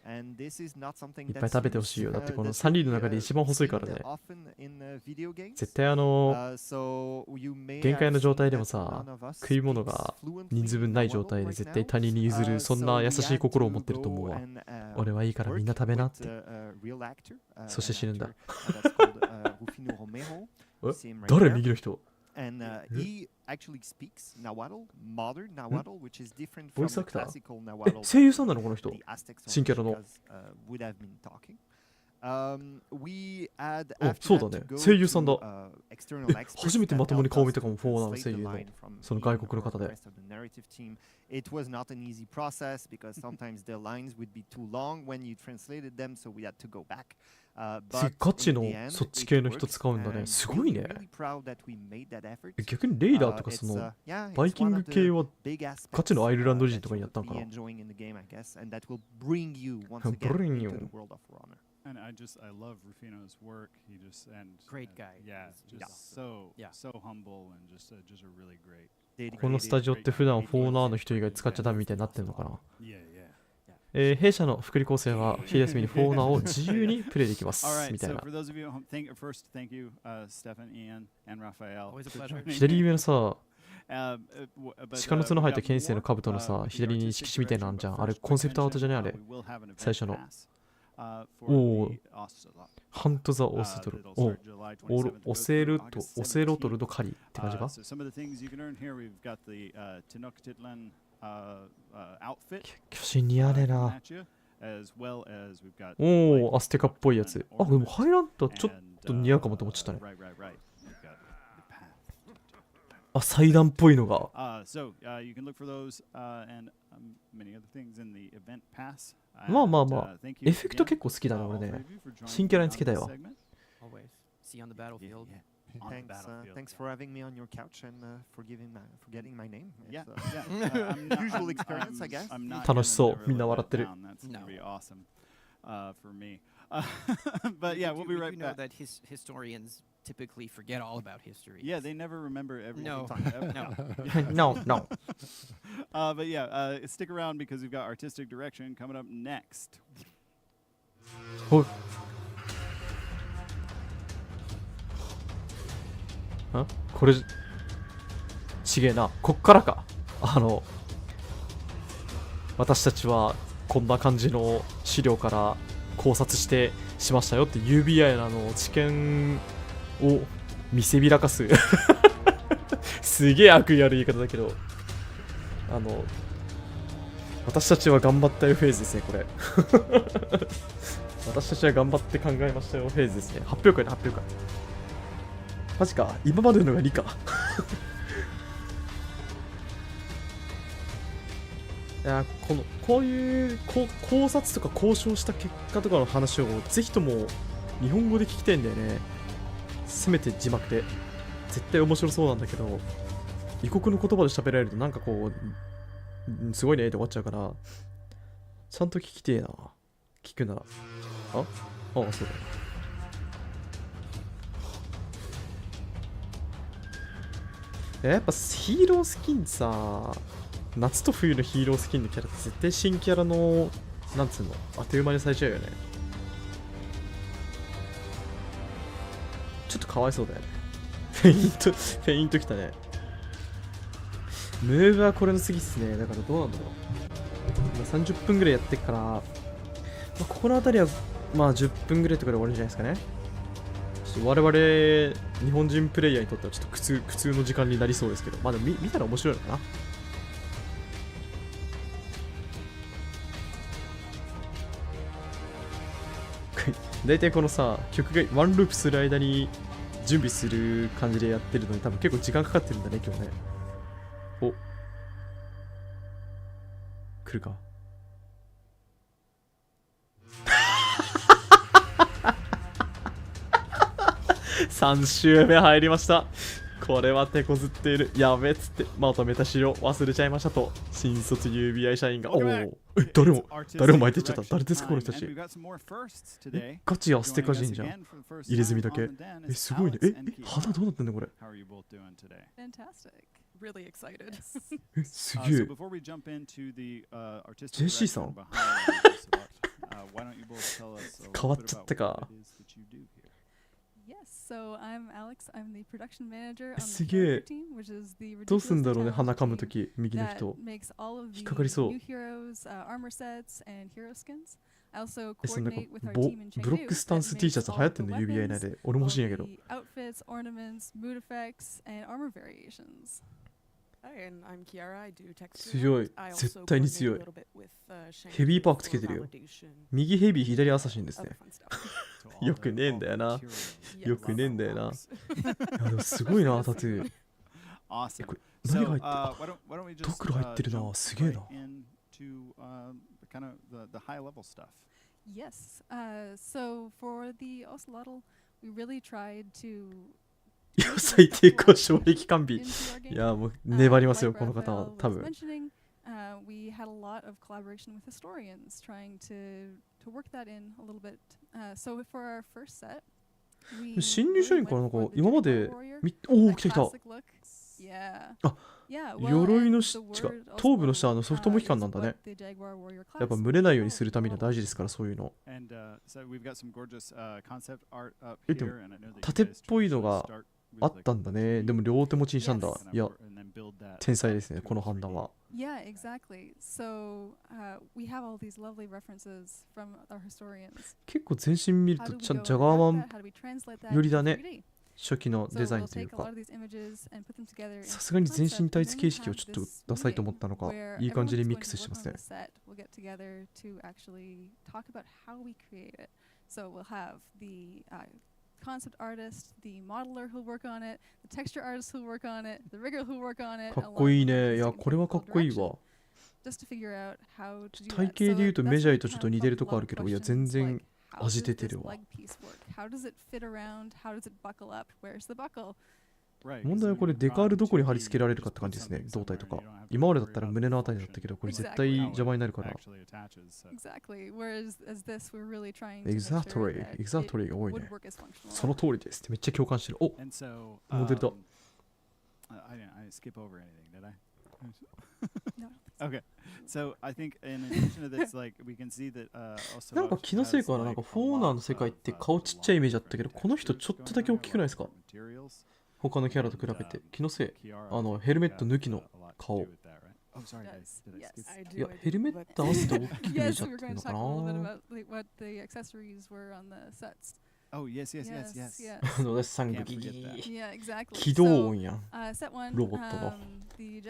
And this is not something いっぱい食べてほしいよ。だってこの3リードの中で一番細いからね。 絶対限界の状態でもさ、食い物が人数分ない状態で絶対他人に譲る、そんな優しい心を持ってると思うわ。俺はいいからみんな食べなって。そして死ぬんだ。誰右の人 And he actually speaks Nahuatl, modern Nahuatl, which is different from Voice the actor? classical え、 Nahuatl 声優さんなのこの人 the Aztecs 新キャラの would have been talking. We had お、 after そう that だね to go 声優さんだ to, external え、 experts 初めてまともに that 顔 helped 見たかも us フォーオナーの translate 声 the 優の line from その him 外国の or 方 the で rest of the narrative team. It was not an easy process because sometimes the lines would be too long when you translated them, so we had to go back. 次ガチのそっち系の人使うんだね。すごいね。逆にレイダーとかそのバイキング系はガチのアイルランド人とかにやったんかな。Bring you. And I love Rufino's work. He just and Great guy. Yeah, Yeah. just so Yeah. so humble and just a really great. このスタジオって普段フォーナーの人以外使っちゃダメみたいになってるのかな。 Yeah, yeah. 弊社の福利厚生は昼休みにフォーナーを自由にプレイできま All す right. みたい So な。 for those of you at home, first, thank you, Stefan, Ian, and Raphael. Always a for pleasure. joining 左 me. 上のさ、 But, 鹿の角生えた we got 剣聖の more, 兜のさ、左に the 色紙みたいなのあんじゃん。あれ artistic コンセプトアートじゃねあ direction, れ。 we will have an event 最初の。 pass, for おー the Ocelot. ハント・ザ・オセトル。 That'll お start July 27th, オ goes セル through ト、 August オセロト 17th. ルの狩りって感じか So some of the things you can earn here, we've got the Tenochtitlan outfit 巨神似合わねえ coming な。 at you, as well as we've got おお、アステカっぽいやつ。あ、でもハイランドはちょっ and, と似合うかもと思っちゃったね。 right. We've got the path. あ、祭壇っぽいのが。 So you can look for those and many other things in the event pass. まあまあま And, あ thank you エフェクト again, 結構好きだな、 all 俺 three ね。 of you for joining 新キャラ me につけ on たい this わ。 segment. Always. See you on the Yeah, battlefield. yeah. On the battlefield, Thanks yeah. for having me on your couch and for getting my name. Yeah, It's, yeah. I'm not- Usual I'm- experience, I I'm- guess. I'm not 楽しそう。 gonna みんな never 笑って let る。 it down. That's gonna No. be awesome for me. But yeah, we'll be But right you know back. that historians typically forget all about history. Yeah, they never remember everything. No. No, no. But yeah, stick around because we've got artistic direction coming up next. ほい。これちげえな。こっからか。私たちはこんな感じの資料から考察してしましたよって UBI の知見を見せびらかすすげえ悪意ある言い方だけど、私たちは頑張ったよフェーズですね、これ私たちは頑張って考えましたよフェーズですね。発表会だ、発表会。マジか、今までのが2かいや、こういう考察とか交渉した結果とかの話をぜひとも日本語で聞きたいんだよね。せめて字幕で。絶対面白そうなんだけど、異国の言葉で喋られるとなんかこうすごいねって終わっちゃうから、ちゃんと聞きてえな。聞くなら。そうだね。やっぱヒーロースキンさ、夏と冬のヒーロースキンのキャラって絶対新キャラのなんつうのあっという間にされちゃうよね。ちょっとかわいそうだよね。フェイントきたね。ムーブはこれの次っすね。だからどうなんだろう。今30分ぐらいやってっから、ここの辺りはまあ10分ぐらいとかで終わるんじゃないですかね。ちょっ我々日本人プレイヤーにとってはちょっと苦痛の時間になりそうですけど、まあでも見たら面白いのかな。大体このさ、曲がワンループする間に準備する感じでやってるのに多分結構時間かかってるんだね、今日ね。お、来るか。3周目入りました。これは手こずっている。やべっつってまとめた資料忘れちゃいましたと。新卒 UBI 社員が。おお、誰も巻いてっちゃった。誰ですかこの人たち。ガチアステカ人じゃん。入れ墨だけ。すごいね。肌どうなってんのこれ。すげえ。JC さん変わっちゃったか。すげえ。どうすんだろうね、鼻かむとき、右の人。引っかかりそう。そんなブロックスタンス T シャツ流行ってんの UBI 内で。俺も欲しいんやけど。強い。絶対に強い。ヘビーパークつけてるよ。右ヘビー、左アサシンですね。よくねえんだよな。よくねえんだよな。いやでもすごいな、タトゥー。これ何が入ってる？あ、ドクロ入ってるな。すげえな。Yes. So for the Ocelotl, we really tried to 最低高衝撃完備。いやもう粘りますよこの方は多分。We had a lot of collaboration with historians trying to work that in a little bit. So for our first set, 新入社員からなんか今までおお来た来た。あ、鎧の違う頭部の下のソフトモヒカンなんだね。やっぱ蒸れないようにするためには大事ですからそういうの。でも盾っぽいのがあったんだね。でも両手持ちにしたんだ。いや天才ですねこの判断は。Yeah, exactly. So we have all these lovely references from our historians. 結構全身見るとジャガーマンよりだね。初期のデザインというか。さすがに全身タイツ形式をちょっとダサいと思ったのか、いい感じにミックスしてますね。Concept artist, the modeler who'll work on it, the texture artist who'll work on it, the rigger who'll work on it. かっこいいね。いやこれはかっこいいわ。体型で言うとメジャーとちょっと似てるとこあるけど、いや全然味出てるわ。問題はこれデカールどこに貼り付けられるかって感じですね、胴体とか。今までだったら胸のあたりだったけど、これ絶対邪魔になるから。Exactly が多いね。その通りですってめっちゃ共感してる。お、モデルだ。なんか気のせいかな、なんかフォーオナーの世界って顔ちっちゃいイメージだったけど、この人ちょっとだけ大きくないですか？他のキャラと比べて。気のせい。ヘルメット抜きの顔。いや、ヘルメット合わせて大きく見えちゃってるのかな。三撃起動音やん。ロボットの。い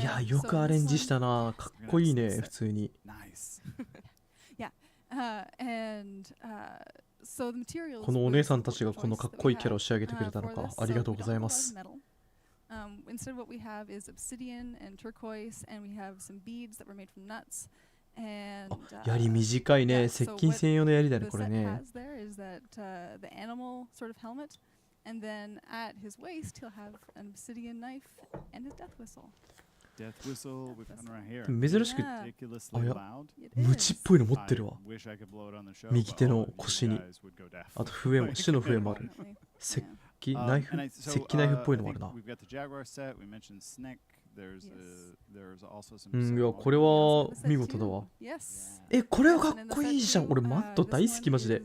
や、よくアレンジしたな。かっこいいね、普通に。このお姉さんたちがこのかっこいいキャラを仕上げてくれたのか、ありがとうございます。Instead, what we have is obsidian and turquoise, and we have some beads that were made from nuts. And 槍短いね。接近専用の槍だね、これね。has there is that the animal sort of helmet, and then at his waist he'll have an obsidian knife and his death whistle. 珍しく、あ、いや、ムチっぽいの持ってるわ。右手の腰に。あと笛も、死の笛もある。石器ナイフっぽいのもあるな。いや、これは見事だわ。これはかっこいいじゃん。俺マット大好きマジで。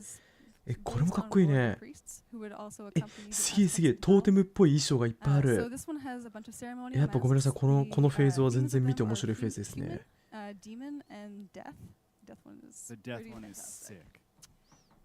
これもかっこいいね。すげえすげえ。トーテムっぽい衣装がいっぱいある。やっぱごめんなさい。このフェーズは全然見て面白いフェーズですね。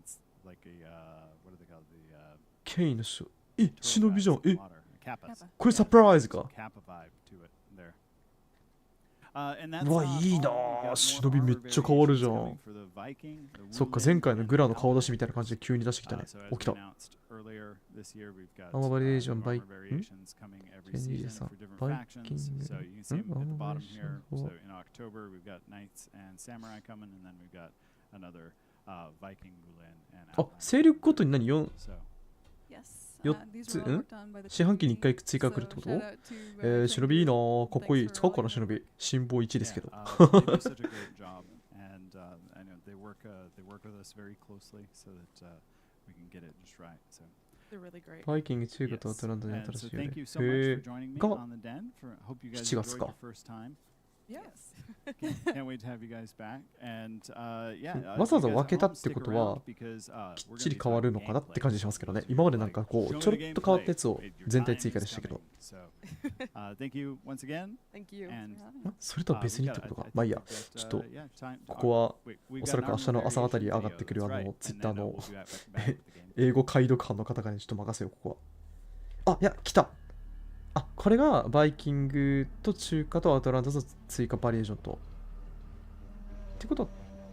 It's like a what do they call the ケインの書。え、忍びじゃん。え、 Kappas. これサプライズか。 Kappa vibe to it there. うわ、いいなぁ。忍びめっちゃ変わるじゃん。そっか、前回のグラの顔出しみたいな感じで急に出してきたね。起きた。アマバリエーションバイキング。チェンジさん。バイキング。アマバリエーション。あ、勢力ごとに何 4 つ四半期に1回追加来るってこと？忍びいいなぁ。かっこいい。使おうかな、忍び。辛抱1ですけど。バイキング中華とアトランタに新しいよね。へぇ。が、7月か。わざわざ分けたってことはきっちり変わるのかなって感じしますけどね。今までなんかこうちょろっと変わったやつを全体追加でしたけど。それとは別にってことか。まあいいや、ちょっとここはおそらく明日の朝あたり上がってくるツイッターの英語解読班の方々にちょっと任せよう、ここは。あ、いや、来た。あ、これがバイキングと中華とアトランタと追加バリエーションと。ってことは、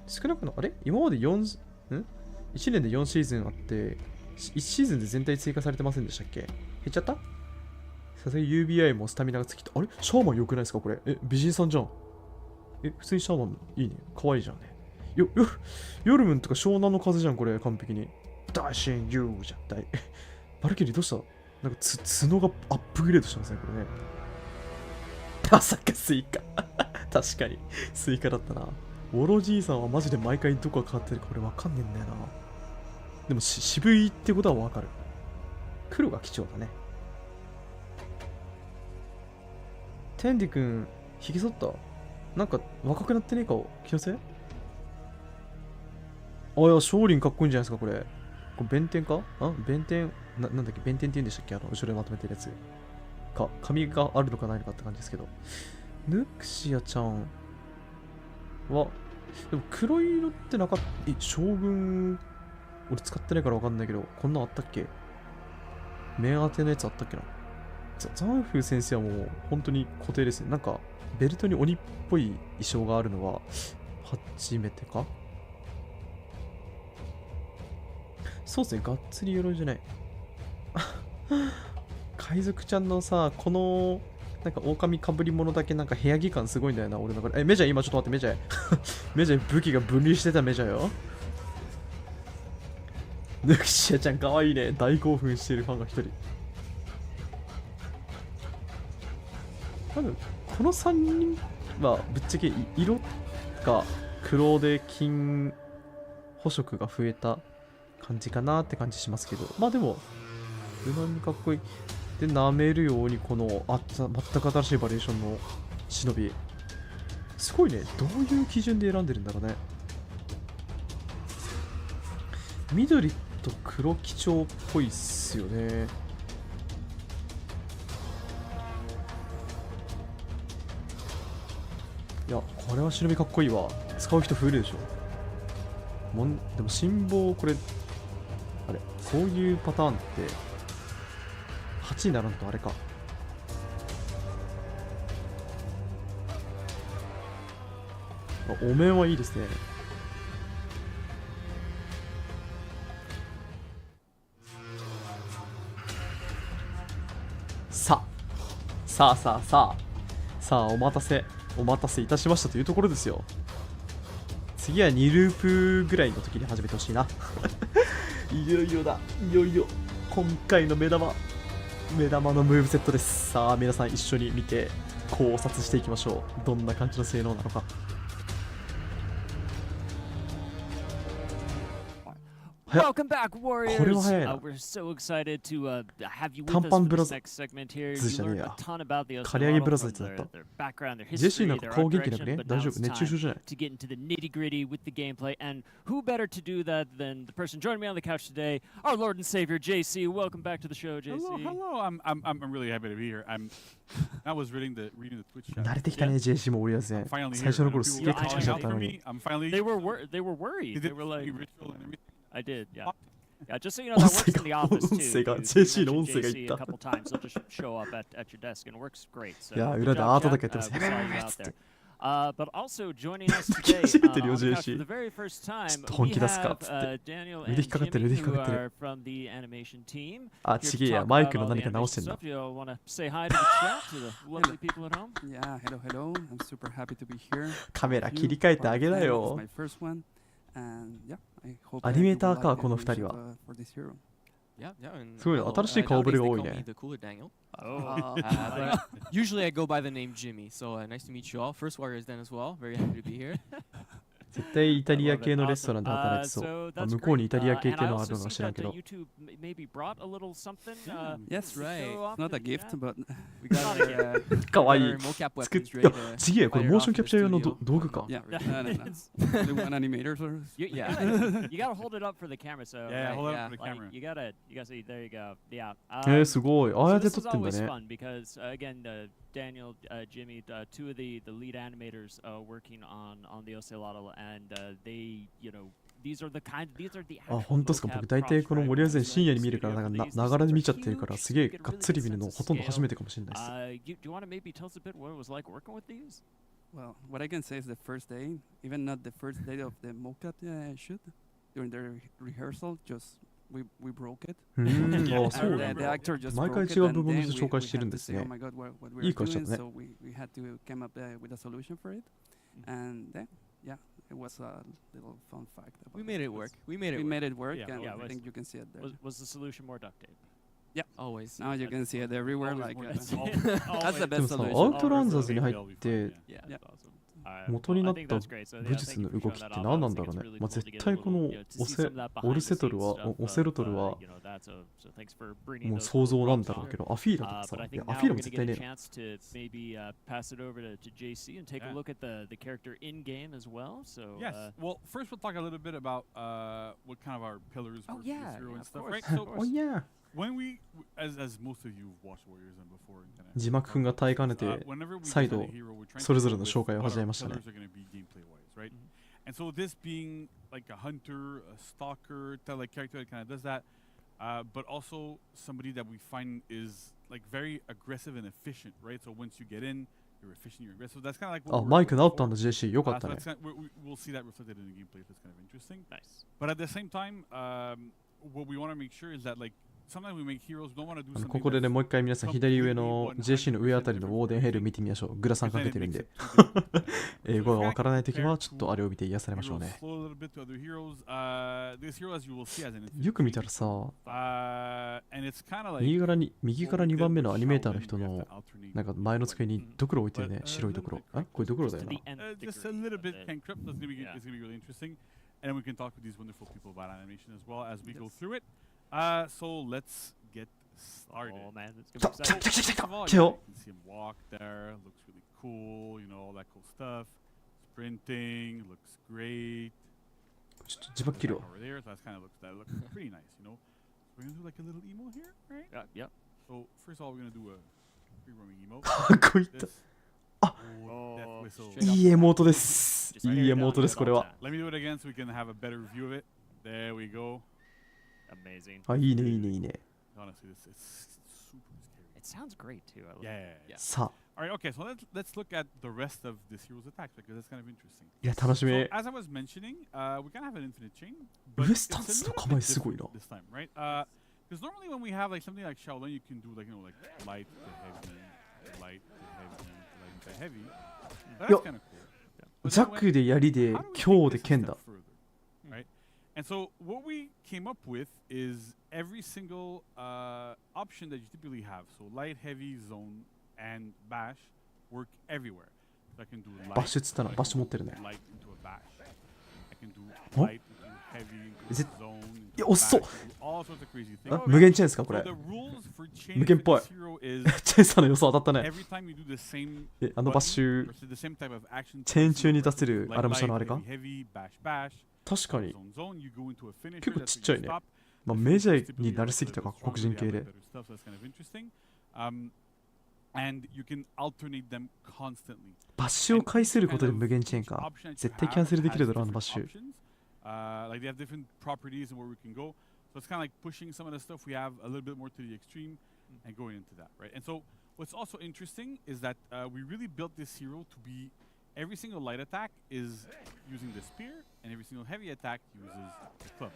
少なくの、あれ今まで1年で4シーズンあって、1シーズンで全体追加されてませんでしたっけ？減っちゃった？さすがに UBI もスタミナがつきた。あれシャーマン良くないですかこれ？美人さんじゃん。普通にシャーマンいいね。可愛いじゃんね。ヨルムンとか湘南の風じゃん、これ、完璧に。ダッシンユーじゃん。バルキリーどうした？なんか角がアップグレードしたんですね、これね。まさかスイカ。確かに。スイカだったな。オロじいさんはマジで毎回どこが変わってるかこれわかんねえんだよな。でも渋いってことはわかる。黒が貴重だね。テンディ君、ひげ剃った？なんか若くなってねえか気のせい？あ、いや、勝利かっこいいんじゃないですか、これ。これ弁天か？弁天、なんだっけ、弁天って言うんでしたっけ？後ろでまとめてるやつ。髪があるのかないのかって感じですけど。ヌクシアちゃんは、でも黒色ってなかった。将軍、俺使ってないからわかんないけど、こんなんあったっけ？目当てのやつあったっけな？ザンフー先生はもう本当に固定ですね。なんか、ベルトに鬼っぽい衣装があるのは、初めてか？そうですね、がっつり鎧じゃない。海賊ちゃんのさ、この、なんか狼かぶり物だけなんか部屋着感すごいんだよな、俺のこれ。メジャー今ちょっと待って、メジャー。メジャー武器が分離してたメジャーよ。ヌクシアちゃんかわいいね。大興奮してるファンが一人。多分、この3人はぶっちゃけ色が黒で金補色が増えた感じかなって感じしますけど、まあでも無難にかっこいい。で、舐めるようにこの全く新しいバリエーションの忍び、すごいね。どういう基準で選んでるんだろうね。緑と黒基調っぽいっすよね。いや、これは忍びかっこいいわ。使う人増えるでしょ。でも辛抱、これあれ、こういうパターンって8にならんとあれか。お面はいいですね。さあ、お待たせいたしましたというところですよ。次は2ループぐらいの時に始めてほしいな。いよいよだ、いよいよ今回の目玉のムーブセットです。さあ皆さん一緒に見て考察していきましょう。どんな感じの性能なのか。Welcome back, Warriors! We're so excited to have you with us for this next segment here. You learned a ton about the Osawa from their background, their history, their art direction, but now it's time to get into the nitty-gritty with the gameplay. And who better to do that than the person joining me on the couch today, our Lord and Savior, JC. Welcome back to the show, JC. Hello. I'm really happy to be here. I was reading the Twitch chat. 慣れてきたね、JC も俺やつね。最初の頃すげえカチカチだったのに。They were worried. They were like... I did, yeah. Yeah, just so you know, that works in the office too. JC の音声が言った。A couple times, they'll just show up at your desk and it works great. So, いや、裏でアートだけやってます。But also joining us today 初めて領 on 事 the couch し for the very first time, ちょっと本 we 気出すか have っつって Daniel 腕 and 引っかかってる Jimmy 腕引っか who かってる are from the animation team. あ Here to ちげえや talk マイ about クの all the 何か直して animation んだ stuff. You all want to say hi to the chat, to the lovely people at home? Yeah, hello, hello. I'm super happy to be here. カメラ with you. 切り替えてあげな It's よ my first one, and yeah, I hope アニメーター you か will この like 二人は for this hero. Yeah, yeah. And すごいな hello. 新しい顔ぶれが多い Nowadays they call ね me the cooler Daniel. Oh. But usually I go by the name Jimmy. So nice to meet you all. First Warriors Den as well. Very happy to be here. 絶対イタリア系のレストランで働いてそうあ向こうにイタリア系っていうのはあるのか知らんけど maybe brought a little something. Yes, to right. show off It's not a to the gift, chat. but We got our, かわいい our mocap 作っ weapons いや ready to ちげえこれ fire モーション off キャ at プ the チャー用の studio. 道具か yeah, no, no, no. Only one animator. So Yeah, you gotta hold it up for the camera. So Yeah, right, hold it yeah, up for the like, camera. you gotta see. There you go. Yeah. すごいああ So やって this 撮 is ってんだ always ね fun because again, Daniel, Jimmy, two of the lead animators working on the Ocelotl, and they, you know, these are the actual あ本当ですか vocab 僕大体 prompts, この right, 森谷 from 線 the 深夜に見る studio から for なんか these. ながらで見ちゃってる Huge, からすげえ you get a がっ really つり good 見るの sense ほ of とんど scale. 初めてかもしれないです Do you want to maybe tell us a bit what it was like working with these? well, what I can say is the first day, even not the first day of the mocap shoot, during the rehearsal, just we broke it. うーんあ And そうなん the だ actor just 毎回 broke it, 違う and 部分 then で we 紹介してるん had で to す say, ね oh my god, what we いい were 会社 doing. だね So we had to come up with a solution for it, and then yeah, it was a little fun fact. About We made it work. We made it We work. made it work, Yeah, and yeah, I think you can see it there. Was the solution more duct tape? Always. Now you can see it everywhere. Always Like more that's than- that's the でも best さ solution. アウトランザーズに入っ Always て fun, Yeah, Yeah. that's awesome. 元になった I think that's great. So, 武 yeah, 術 thank の you for 動き showing って that 何 off. な I んだ think ろう it's ね really まあ cool to 絶 get a 対こ little, の you know, to see some of that オル behind セ the トル scenes は stuff, オセロトルは you know, that's so thanks for bringing もう those 想像 cool なん prompts だろう on. けどアフィーラとか But さ I い think やア now フィーラ we're も going 絶 to 対 get ね a えな chance to maybe pass it over to JC and take Yeah. a look at the character in game as well. So Yes. Well, first we'll talk a little bit about what kind of our pillars Oh, were yeah, this hero yeah, and of stuff, course, right? of So おいや when we, as most of you have watched Warriors and before, kinda, 字幕くんが耐えかねて whenever we 再 design 度 a hero, we're trying それぞ to れ go の with 紹介を what 始め our ましたね pillars are going to be gameplay-wise, right? And so this being like a hunter, a stalker, like character that kind of does that, but also somebody that we find is like very aggressive and efficient, right? So once you get in, you're efficient, you're aggressive. That's kind of like what あ we're マイク going 直った for. んだ JC よかっ So たね that's we'll see that reflected in the gameplay. That's kind of interesting. nice. But at the same time, what we want to make sure is that like sometimes we make heroes don't want to do あの something ここでね that's もう一回皆さん左上の JC の上あたりのウォーデンヘル見てみましょうグラサンかけてるんで英語がわからないときはちょっとあれを見て癒されましょうね slow a little bit to other heroes. This hero, as you will see, has an よく見たらさ and it's kind of like 右から2番目のアニメーターの人のなんか前の机にドクロ置いてるね白いドクロあこれドクロだよ To な the nth just a degree little of bit it. can crypt. That's gonna be Yeah. it's gonna be really interesting, and then we can talk with these wonderful people about animation as well as we go Yes. through it. So let's get started. Oh man, it's 来た gonna be 来た exciting. 来た来た来 First た of all, 来た you よ can see him walk there. Looks really cool. You know all that cool stuff. Sprinting looks great. ちょっと字幕切るわ Over there, so that looks pretty nice. You know, so we're gonna do like a little emo here, right? Yep. So first of all, we're gonna do a free roaming emo. かっこいい This. Ah. Oh, death whistle. straight いいエモートですいいエモートですこれは Let me do it again so we can have a better view of it. There we go. Amazing. あいいねいいねいいね Honestly, it's super scary. It sounds great too. I love Yeah. it. Yeah. さあ All right. Okay. So let's look at the rest of this hero's attacks because that's kind of interesting. いや楽しみ So as I was mentioning, we kind of have an infinite chain, but 上 it's スタン a スの little 構え bit すごいな different this time, right? Because normally when we have like something like Shaolin, you can do like like light to heavy, light to heavy, light to heavy. But Yo. that's kind of cool. But then 弱で槍で how do we 強 take で this a 剣だ step further, right? And so what we came up with is every single option that you typically have. So light, heavy, zone, and bash work everywhere. So I can do light. バッシュっつったな I can バッシュ do 持ってるね light into a bash. I can do お light into heavy into Is it- zone. Into いや bash, 遅っ I can do all sorts of crazy あ things. 無限チェーンですかこ So れ the rules for chaining 無限っぽい for this hero is チェンさんの予想当たったね every time you do the same えあのバッシ button ュ or the same type of action チェーン中に to 出せる like アラムシャ light, のあれか heavy, heavy, bash, bash. 確かに Zone, zone, you go into a finisher, 結構 that's ちっ where ちゃ you いね stop. まあ The メジャ finishers ー typically に are な a りすぎた little か bit 黒人 stronger, they 系 have で better stuff, so that's kind of interesting. And you can alternate them constantly. バッシュを And 返せる each ことで kind of 無限チェーン each か option that you 絶対 have キャンセルできる has だろあの different バッシュ options. Like they have different properties and where we can go. So it's kind of like pushing some of the stuff we have a little bit more to the extreme and going into that, right? And so what's also interesting is that we really built this hero to be every single light attack is using the spear, and every single heavy attack uses the club.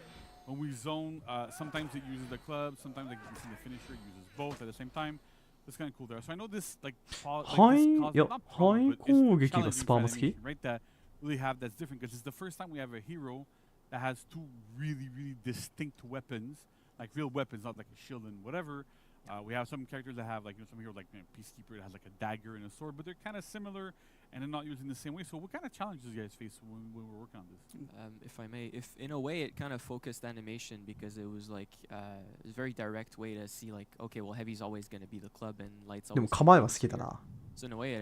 When we zone, sometimes it uses the club, sometimes like you can see the finisher uses both at the same time. It's kind of cool there. So I know this like,攻撃がスパーマ好き right? That really have that's different because it's the first time we have a hero that has two really distinct weapons, like real weapons, not like a shield and whatever. We have some characters that have like some hero like Peacekeeper that has like a dagger and a sword, but they're kind of similar and they're not used in the same way. So what kind of challenges do you guys face when we're working on this? If I may, if in a way it kind of focused animation because it was like a very direct way to see like, okay, well heavy's always going to be the club and light's でも always 構えは好きだな So in a way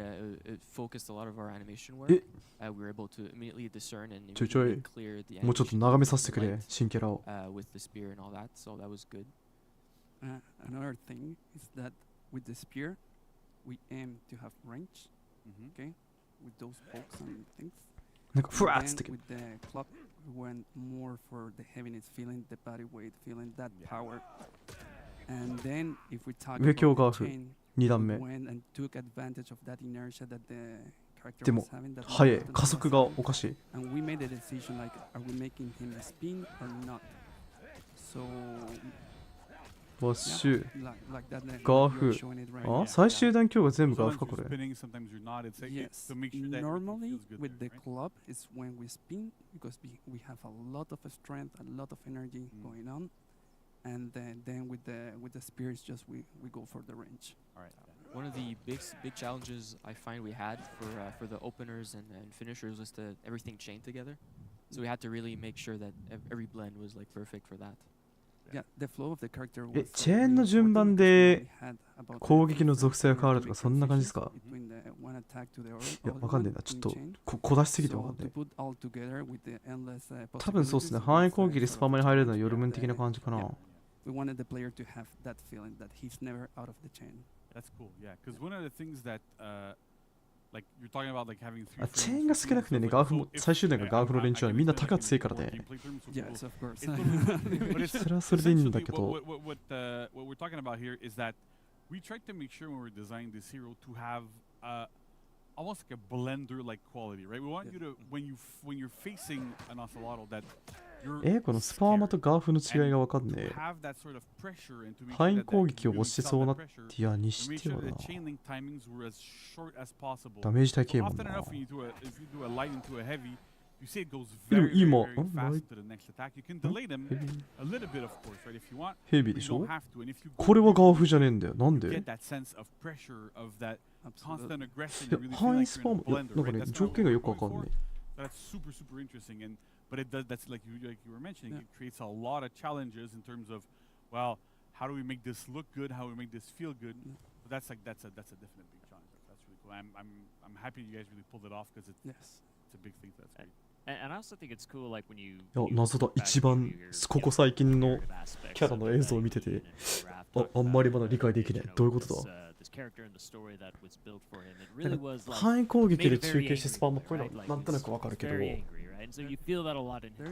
it focused a lot of our animation work. We were able to immediately discern and ちょいちょい immediately clear the もうちょっと animation 眺めさせてく with れ light, 新キャラを with the spear and all that. So that was good. Another thing is that with the spear, we aim to have range, okay, with those pokes and things. なんかふわっ Then つってくる with the club, we went more for the heaviness, feeling the body weight, feeling that power. And then if we talk 上強 about ガー the フ chain, 2段 we 目 went and took advantage of that inertia that the character でも was having. That 速い momentum 加 was 速が having. おかしい And we made a decision like, are we making him a spin or not? So ワッシュ like that, like ガー you're フ showing it right あ now. 最終段強が全部ガー Sometimes フかこ you're れ spinning, sometimes you're not. It's like Yes. to make sure that everything Normally, feels good with there, the right? club, it's when we spin because we have a lot of strength, a lot of energy going on, and then with the spear, it's just we go for the range. All right. One of the big challenges I find we had for the openers and finishers was to everything chained together. So we had to really make sure that every blend was like perfect for that. Yeah, the flow of the character え was チェーンの really 順 important 番 because で we had about 攻撃の属性が変わると to か make そんな感じですか transitions between the one attack to the いや other わかんねえ one なちょっ in と chain. 小出しすぎてわか So んね to え put all together with the endless 多分そうっすね possibilities 範囲 of 攻撃で sort ス of パマに入れるのは yeah, 夜分 the- 的な感じかな yeah. We wanted the player to have that feeling that he's never out of the chain. That's cool. Yeah, because one of the things that like you're talking about like having three あチェーンが少なくてねガーフも最終段がガーフの連中はみんな高強いからね Yes, of course. But it's それはそれでいいんだ essentially けど what we're talking about here is that we tried to make sure when we're designing this hero to have almost like a blender like quality, right? We want you to when you're facing an ocelotl that you're このスパーマとガーフの違いがわかんね to え have that sort of pressure and to make 範囲 sure that 攻 that 撃を can 押 really して stop そう the な pressure ティアに and し make て sure は that な the chain link timings were as short as possible. ダメージ耐 So 系もん often な enough, when you do a light into a heavy, you see it goes でも very, 今 very, very ん fast light to the next attack. You can delay them ヘビー a little bit, of course, right? If you want, ヘビー but で you しょ don't have to. And if you これは go ガーフじゃねえんだよなん you で get that sense of pressure of that constant aggression. いや You really feel 範囲 like ス you're パー in マ a いや blender, なんか right? ね That's 条 kind of 件が what よ we're くわか going ん for. ね That's super interesting, and but that's like you were mentioning. It creates a lot of challenges in terms of, well, how do we make this look good? How do we make this feel good? But that's a definite big challenge. That's really cool. I'm happy you guys really pulled it off because it's a big thing. That's great. And I also think it's cool, like when you. いや謎だ一番ここ最近のキャラの映像を見ててあんまりまだ理解できないどういうことだ範囲攻撃で中継してスパーマっぽいのはなんとなくわかるけど There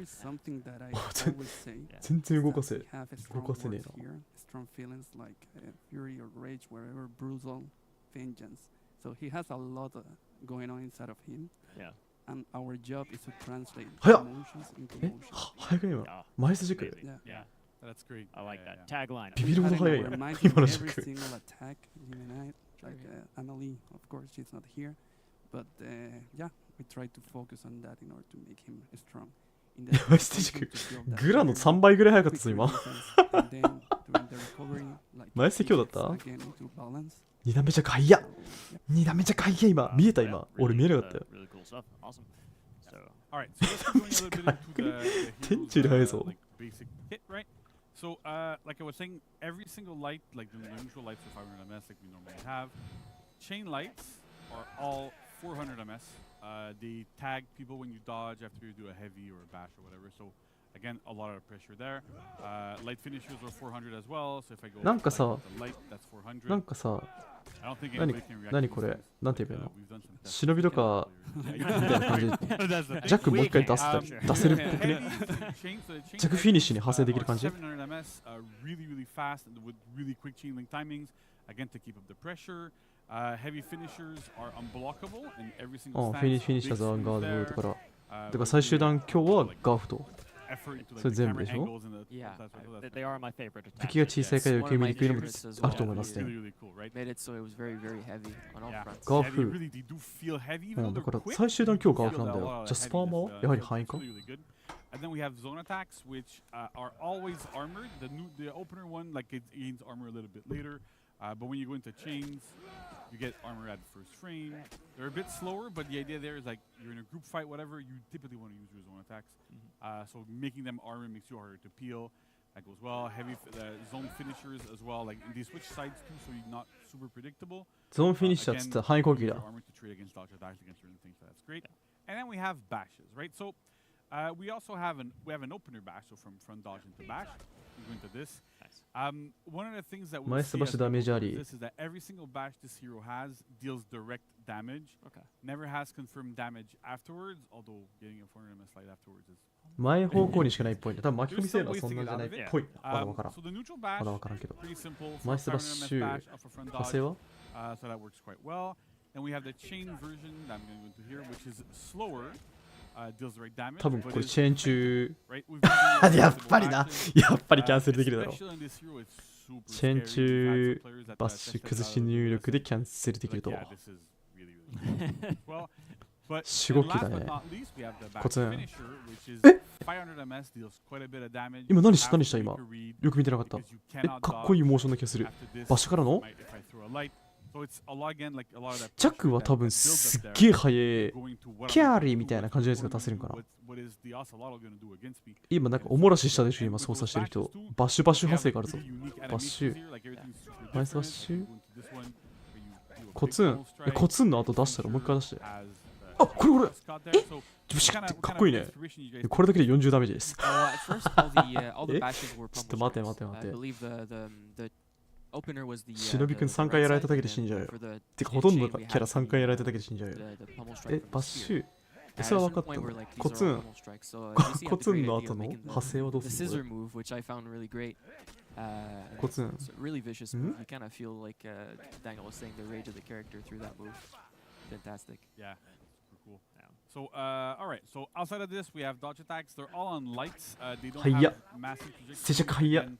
is something that I always say. 全然動かせ We have a 動 strong かせね words えな here, strong feelings like fury or rage, whatever, brutal, vengeance. So he has a lot going on inside of him. Yeah. And our job is to translate 早っ emotions into え motions. 早くない今前筋軸 Yeah. Yeah, that's great. I like Yeah, that yeah. tagline. ビビるほど Having 早い our よ mind 今 on の every 軸 single attack, you and I, like Annalie, of course, she's not here. But yeah, we try to focus on that in order to make him strong. In the マジで軸 to build that グラの fear, 3倍ぐらい早かったぞ quicker 今 defense, and then during the recovery, like, 前世今日だった again into balance. 2段目じゃかいや2段目じゃかいや今見えた今 Yeah, 俺見えなかったよ Really cool stuff. Awesome. So. All right, so let's keep going a little bit into the Didn't you heroes, know? like basic kit, right? So, like I was saying, every single light, like the neutral lights are 500 ms, like we normally have. Chain lights are all 400 ms. They tag people when you dodge after you do a heavy or a bash or whatever. So, again, a lot of pressure there. Light finishers are 400 as well. So if I go なんかさ like with the light, that's 400. なんかさ I don't think 何 anybody can react 何 to こ these れ things, なんて but, 言えばいいの we've done some tests. 忍びとか Yeah, みたいな感じで That's the thing. ジャックもう一回出す Um, 出せるっぽくね heavy chain, so the chain ジャックフィニッシュに派生できる感じ 700 ms, really fast and with really quick chain link timings, again to keep up the pressure. Heavy finishers are unblockable, and every あ single フィニ stance ッシャーズアン makes ガー moves ドだから there. だから最終段今日はガーフと Effort into, like, So the 全部 camera でしょ angles and the- Yeah, that's what- that's they are my favorite. 敵が attachment. 小さいから Yes. 余計見にくいのも One of my favorites as あると思い well. ます Really, ね really cool, right? Made it so it was very, very heavy on all Yeah. fronts. ガー Yeah, フ they really they do feel heavy, う even ん though だ they're から quick. 最終段今日ガーフ Feel なんだ that a よ lot of じゃあスパーマ heaviness, ーやはり範囲 it's か really, really good. And then we have zone attacks, which are always armored. The opener one, like it gains armor a little bit later, but when you go into chains, you get armor at the first frame. They're a bit slower, but the idea there is like you're in a group fight, whatever, you typically want to use your zone attacks. So making them armor makes you harder to peel. That goes well. Heavy zone finishers as well. Like they switch sides too, so you're not super predictable. ゾーンフィニッシャーっつったら範囲攻撃 Use だ your armor to trade against dodge attacks against certain things. So that's great. And then we have bashes, right? So we also have an opener bash, so from front dodge into bash. We go into this. One of the things that we'll 前ス see バッ as シュ we ダメージ go あ through り this is that every single bash this hero has deals direct damage. Okay. Never has confirmed damage afterwards, although getting a 400 MS light afterwards is 前方向にしかないっぽいんだ多分巻き込み性能はそんなじゃないっ Yeah. ぽいまだわからん So the neutral ま bash, だわからんけど pretty simple. 前スバッ 400 MS シュ bash off a front 派 dodge. 生は So that works quite well. Then we have the chain version that I'm going to go into here, which is slower, deals direct damage. 多分 but これ is チェーン中 right? We've been doing やっ multiple ぱりな actions. やっぱりキャンセルできるだろう Especially on this hero, it's super チェーン scary. We've had 中 some players that, バッシュ崩し入力でキャンセルできる like, と yeah, this is really, really good. well, but しご and きだ last but ね not least, we have the back コツン finisher, which is え 500 MS, deals quite a bit of damage. 今何し You た have 何した to 今 make a read よく見てなかった because you え cannot かっこいい dodge モーションな気がする after this バッシュからの if I throw a light. So it's a lot again, like a lot of that ジャック pressure は that 多分 builds すっ up there げえ速い going to what キ I'm ャ gonna リー do, みたいな what- 感じのやつが what 出せるんかな what is the ocelotl gonna do against me. 今なんかおもらししたでしょ今操作してる人バッシュバッシュ We 派 have 生があるぞ pretty unique バッシ animations ュ here, like everything's super ナイスバッ different. シュ Like you go into this one, where you do a コ big ツン double strike. コツンの後出したらもう一回出して Has, あこれこれ Scott there. So ブシ what ュっ kind て of- か what っこいい kind ね of inspiration you guys でこれだけで40ダメージです Well, at first, all the Eh? bashes were ちょっと pummel 待て strikes. 待て待 I て believe the opener was the 忍びくん the 3回 right やられた side, だけで and 死んじゃう then よ for the てかほとんどの chain, we キャラ had 3回やられただけで死んじゃうよ the pummel strike え from バッ the シ spear. ュそれは分かった At a certain point, の we're like, these コ are ツ all ン pummel strikes, so GC had コ the ツン great の idea 後 of の making 派生はどう the する scissor の move, which I found really great. What's that? It's a really vicious move. You kind of feel like Daniel was saying, the rage of the character through that move. Fantastic. Yeah, super cool. So, all right. So outside of this, we have dodge attacks. They're all on lights. They don't 速っ have massive trajectory. 接着速っ Again,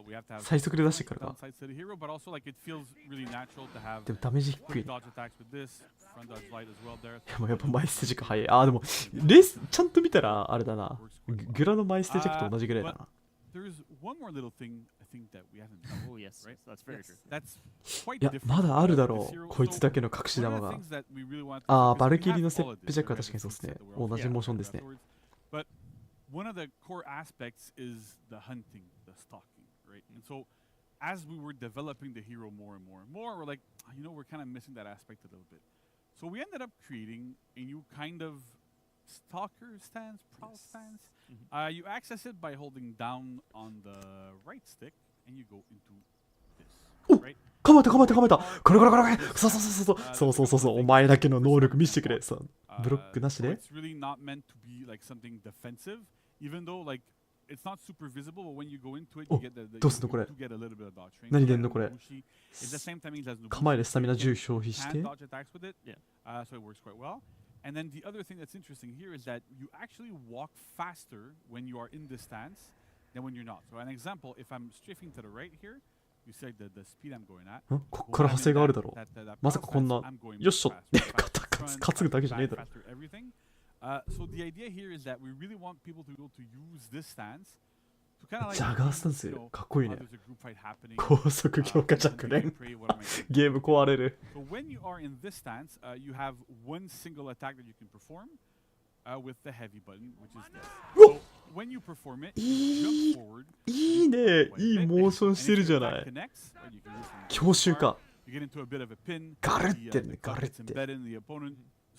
we have to have 最速で出してくるか downsides to the hero, but also like it feels really natural to have でもダメージ低 quick い dodge attacks with this. Front dodge light as well there. でもやっぱマイステジェク速いあーでもレースちゃんと見たらあれだなグラのマイステジェクと同じぐらいだな There's one more little thing I think that we haven't done. Oh yes, right? that's very true. That's quite いや different. まだあるだ from ろ this う hero. こいつ So だけの隠し one 玉 of が the things that we really want to ああ focus バ on, ル we キリ have のセ all of ッ this, プジャックは right? 確かにそうですね Everything that we're 同じ all モーションですね afterwards. But one of the core aspects is the hunting, the stalking, right? And so as we were developing the hero more and more and more, we're like, you know, we're kind of missing that aspect a little bit. So we ended up creating a new kind of stalker stance, prowl stance. You access it by holding down on the right stick, and you go into this, right? 構えた構えた構えたこれこれこれこれそうそうそうそうそうそうそうお前だけの能力見せてくれそうブロックなし So で it's really not meant to be like something defensive, even though like it's not super visible, but when you go into it, you Oh, get the どうすんのこれ you get a little bit of dodge. 何出んのこれ At the same time, it has no 構えで boost, スタミナ so you 10 消費し can て dodge attacks with it. Yeah. So it works quite well. And then the other thing that's interesting here is that you actually walk faster when you are in this stance than when you're not. So an example, if I'm strafing to the right here, you see like the speed I'm going at. んこっから派生があるだろう That まさかこんな I'm going よっしょ faster, 担ぐだけじゃねえだろ faster everything. So the idea here is that we really want people to be able to use this stance to kind of like ジャガースタンス you know, かっこいい while ね there's a group fight happening. 高速強化弱連 Pray, what am I doing? ゲーム壊れる So when you are in this stance, you have one single attack that you can perform with the heavy button, which is this. So when you perform it, you jump forward. いいねいいモーションしてるじゃない Connects, right, you can use it in 強襲か You get into a bit of a pin. ガルっ The, てね the ガ cut ルっ gets て embedded in the opponent,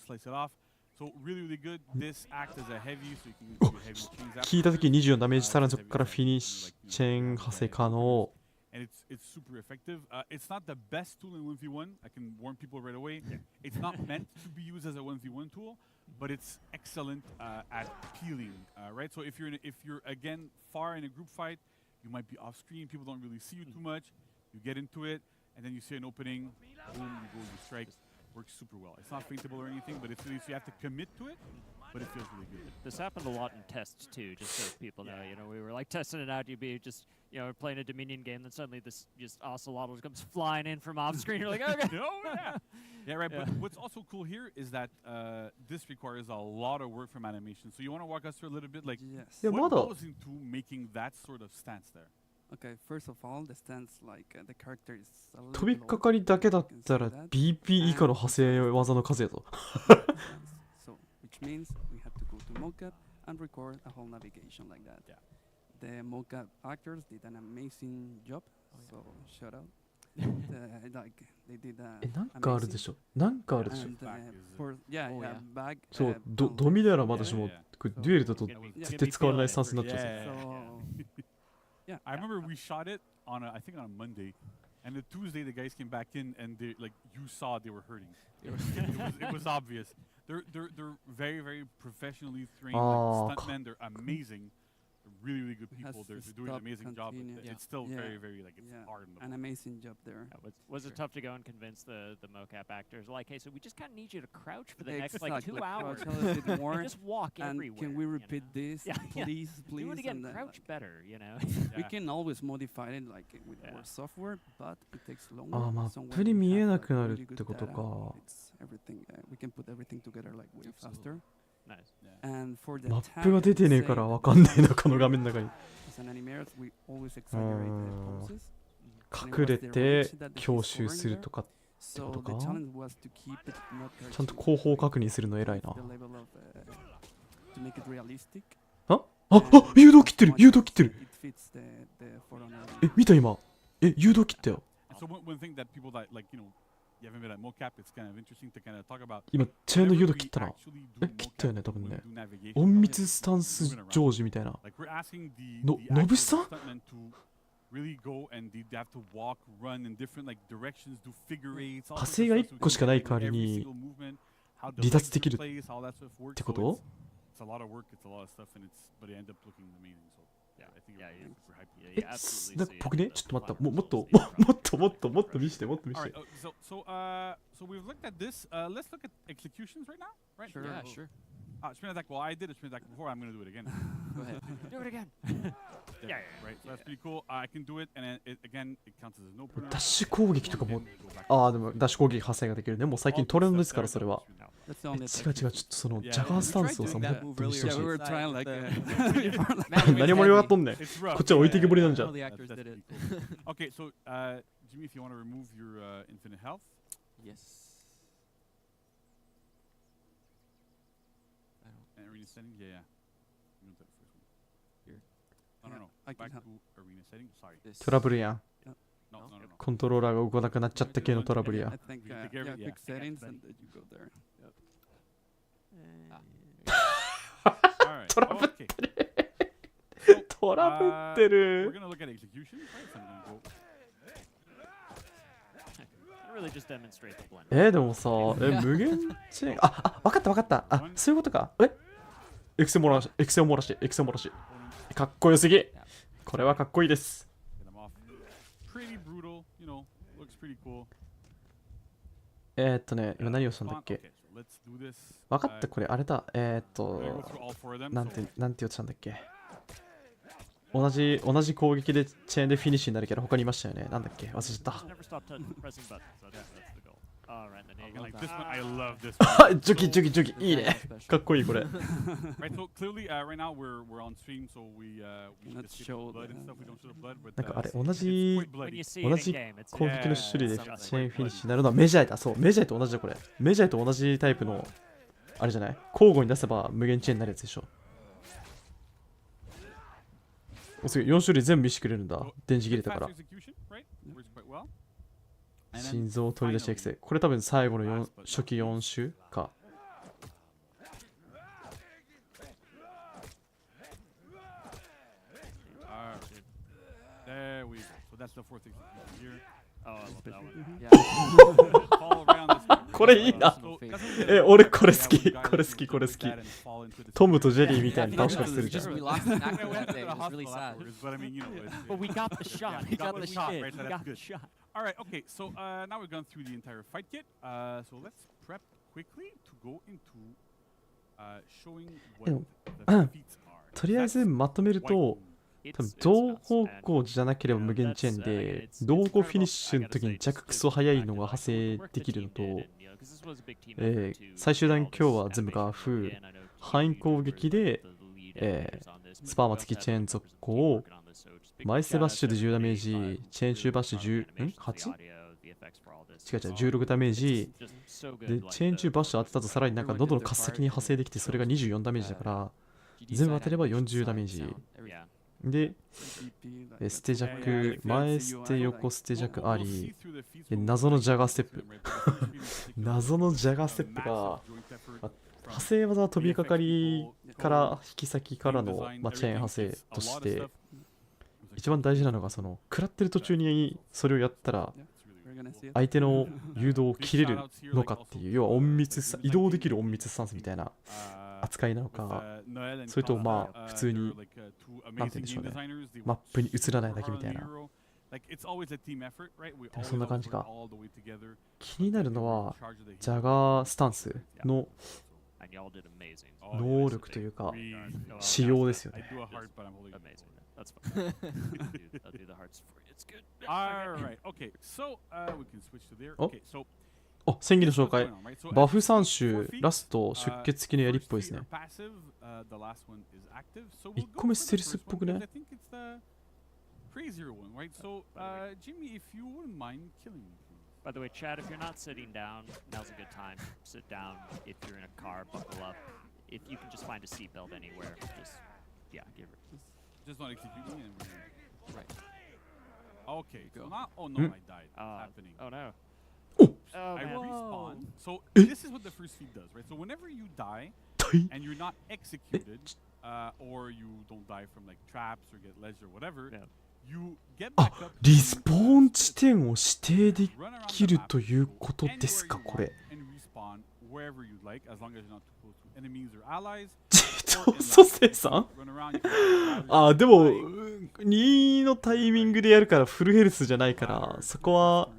slice it off. So really, really good. This acts as a heavy, so you can use your heavy chains 聞いた時 afterwards. 24ダメージさらにそこからフィニッシュチェーン派生可能 And it's super effective. It's not the best tool in 1v1. I can warn people right away. It's not meant to be used as a 1v1 tool, but it's excellent at peeling, right? So if you're again far in a group fight, you might be off screen. People don't really see you too much. You get into it. and then you see an opening, boom, you go, you strike. Works super well. It's not faintable or anything, but it's really, so you have to commit to it, but it feels really good. This happened a lot in tests too, just so people know. You know, we were like testing it out. You'd be just, you know, playing a Dominion game, then suddenly this just ocelotl comes flying in from off screen. You're like, okay. Oh, yeah. Yeah, right. Yeah. But what's also cool here is that this requires a lot of work from animation. So you want to walk us through a little bit, like Yes. what goes into making that sort of stance there? Okay, first of all, the stance, like the character is a 飛び little かかりだけだったら BP 以下の派生技の数やぞ。 So, which means we have to go to mocap and record a whole navigation like that. Yeah. The mocap actors did an amazing job, so shout out. Like they did なんかあるでしょ。なんかあるでしょ。 And, for yeah, Oh, yeah, yeah. back. そう、ド boundary. ミならまだしも Yeah, これデュエルだと絶対使われないスタンスになっちゃうぞ。 So, yeah. I remember we shot it on I think on a Monday, and the Tuesday the guys came back in and they like you saw they were hurting. It was obvious. They're very very professionally trained like, stuntmen. They're amazing. They're really good Has people. to They're doing an stop, amazing job. continue. But it's still Yeah. very like it's Yeah. hard. In the An amazing job there. Was it tough to go and convince the mocap actors? Like, hey, so we just kind of need you to crouch for the next like 2 hours. Crouch a little bit more. And just walk And everywhere. can we you repeat know? this, Yeah, yeah. please, please? Do it again. And then, Crouch like, better, you know. we Yeah. can always modify it like with Yeah. our software, but it takes longer. あー、マ So ッ when プに we 見え have, な like, くなる really っ good てこと data, か。 it's everything. We can put everything together like way faster. Nice. And for the マッ tag, プが出てねえからわかんないな、この画面の中に。 as an animator, we always exaggerate the poses. 隠れて強襲するとか。 So こと the か challenge was to keep it not ちゃんと後方確認するの偉いな。 the level of to make it realistic. あ、誘導切ってる、誘導切ってる。 It fits the for on え、見た今。誘導切ったよ。 And so one thing that people that like you haven't been at mocap, it's kind of interesting to kind of talk about. 今、チェーンの誘 Whenever 導 we 切ったな。 actually do 切ったよね、 mocap, 多分ね。 when we do navigation, 隠密スタンスジョージみたいな。 Like we're asking the の、 the のぶ actors, さん the stuntmen to really go and they have to walk, run in different like directions, do figure eights. all 派 sorts 生 of が stuff 1 so we 個しかない can 代わり every に single movement, how the 離脱 legs でき are る placed, how that stuff っ works. てこ So と？ it's a lot of work, it's a lot of stuff, and but it ends up looking amazing. So yeah, I think Yeah, we're you- super hyped. Yeah, you え、 absolutely なんか see 僕 it ね、 in the ちょっと待った。 platform もっと、 closely. もっと見せて、もっと見 All せ right, て。 so we've looked at this. Let's look at executions right now, right? Sure. Yeah, sure. Spin attack. Well, I did a spin attack before. I'm gonna do it again. Go ahead. Do it again. Yeah, right. So that's pretty cool. I can do it, and then again, it counts as an opener. ダッシュ攻撃とかも And then go back ああ、でもダッシュ攻撃発生ができるね。もう最近トレンドですから、それは。 That's the え、違 only う違う、ちょっとその Yeah, ジャガースタンスを we さ、 tried も doing っ that と見せてほ Yeah, し we い。 were trying like Man, it 何 was 盛り上がっ heavy. とんねん。 It's こ rough. っちは置いてけぼりなんじゃ All ん。 the actors That's did it. pretty cool. Okay, so Jimmy, if you want to remove your infinite health, Yes. I don't. and arena setting, yeah. You want that first one? Here. No, no, Yeah, no. I Back can to arena setting. Sorry. This. トラブルやん。 No, no, no, no. コントローラーが動かなくなっちゃった系のトラブルや I。think We take yeah, every- quick yeah, settings then- and then you go there. All right. トラブっ Okay. てる。 So, トラブって we're る。 gonna look at executions, right? So I'm gonna go. Really just demonstrate the blend. でもさ、無限チェーン。わかったわかった。そういうことか。エクセ漏らし、エクセ漏らし、エクセ漏らし。かっこよすぎ。これはかっこいいです。 Get them off. Pretty brutal, looks pretty cool. 今何をしたんだっ Okay, け so let's do this. わかった、これあれだ。We're gonna go through all four of them. なん So て言ってたんだっけ。同じ攻撃でチェーンでフィニッシュになるけど他にいましたよね。なんだっけ忘れちゃった。 Never stop pressing buttons. That's the goal. All right, then you go. like this one, I love this あ one. ジョキジョキジョキいいね。かっこいいこれ。 Right, so clearly, right now we're on stream, so we Not just skip show the blood the- and stuff. We don't show the blood, but なんかあれ it's 同じ quite When bloody. you see 同 it じ in game, it's 攻撃の種類でチ yeah, ェーンフィニッシュになるのはメジャーだ。そう、メジャーと同じだこれ。メジャーと同じタイプのあれじゃない。交互に出せば無限チェーンになるやつでしょ。すごい4種類全部見せてくれるんだ。電磁切れたから Fast。execution, right? Works quite well. And then 心臓を取り出しエクセ finally, これ多分最後の初期4周か。 there we go. So that's the fourth execution here. Oh, I love that one. Yeah. Follow around this. これいいな。 So that's what we did. 俺これ好き。 Yeah, one guy これ that 好き、 would これ do 好き。 that and fall into the トムとジェリーみたいに倒し方するじゃ Just ん。 we lost an Yeah, actor we that had to day. go It to was really hospital sad. afterwards, but I mean, But we got the shot. Yeah, We got the shot. right? So We that's got the good. shot. All right, okay, so now we've gone through the entire fight kit. So let's prep quickly to go into showing what the feats are. とりあえずまとめると、多分同方向じゃなければ無限チェーンで、同方フィニッシュの時に弱クソ早いのが派生できるのと、最終段今日は全部ガーフ、範囲攻撃で、スパーマ付きチェーン続行、マイスバッシュで10ダメージ、チェーンシューバッシュ 8? 違う16ダメージで、チェーン中バッシュ当てたとさらになんか喉のカッサキに派生できて、それが24ダメージだから、全部当てれば40ダメージ。で、ステ弱、前ステ横ステ弱あり、謎のジャガーステップ。謎のジャガーステップが、派生技は飛びかかりから引き先からの、チェーン派生として、一番大事なのが、食らってる途中にそれをやったら、相手の誘導を切れるのかっていう、要は隠密、移動できる隠密スタンスみたいな扱いなのか、それと普通に、なんて言うんでしょうね、マップに映らないだけみたいな。そんな感じか。気になるのは、ジャガースタンスの能力というか、仕様ですよね。あ、戦技の紹介。バフ3種、ラスト、出血付きの槍っぽいですね。1個目ステルスっぽくね。By the way, Chad, if you're not sitting down, now's a good time. Sit down. If you're in a car, buckle up. If you can just find a seatbelt anywhere, just, give it. Just not executing it. Right. Okay, so not, oh no, I died. Happening. Oh no. I respawn. So this is what the first feat does, right? So whenever you die and you're not executed, or you don't die from like traps or get ledged or whatever, you get back up. リスポーン地点を指定できるということですか、これ。自動蘇生さんでも、2のタイミングでやるからフルヘルスじゃないから、そこは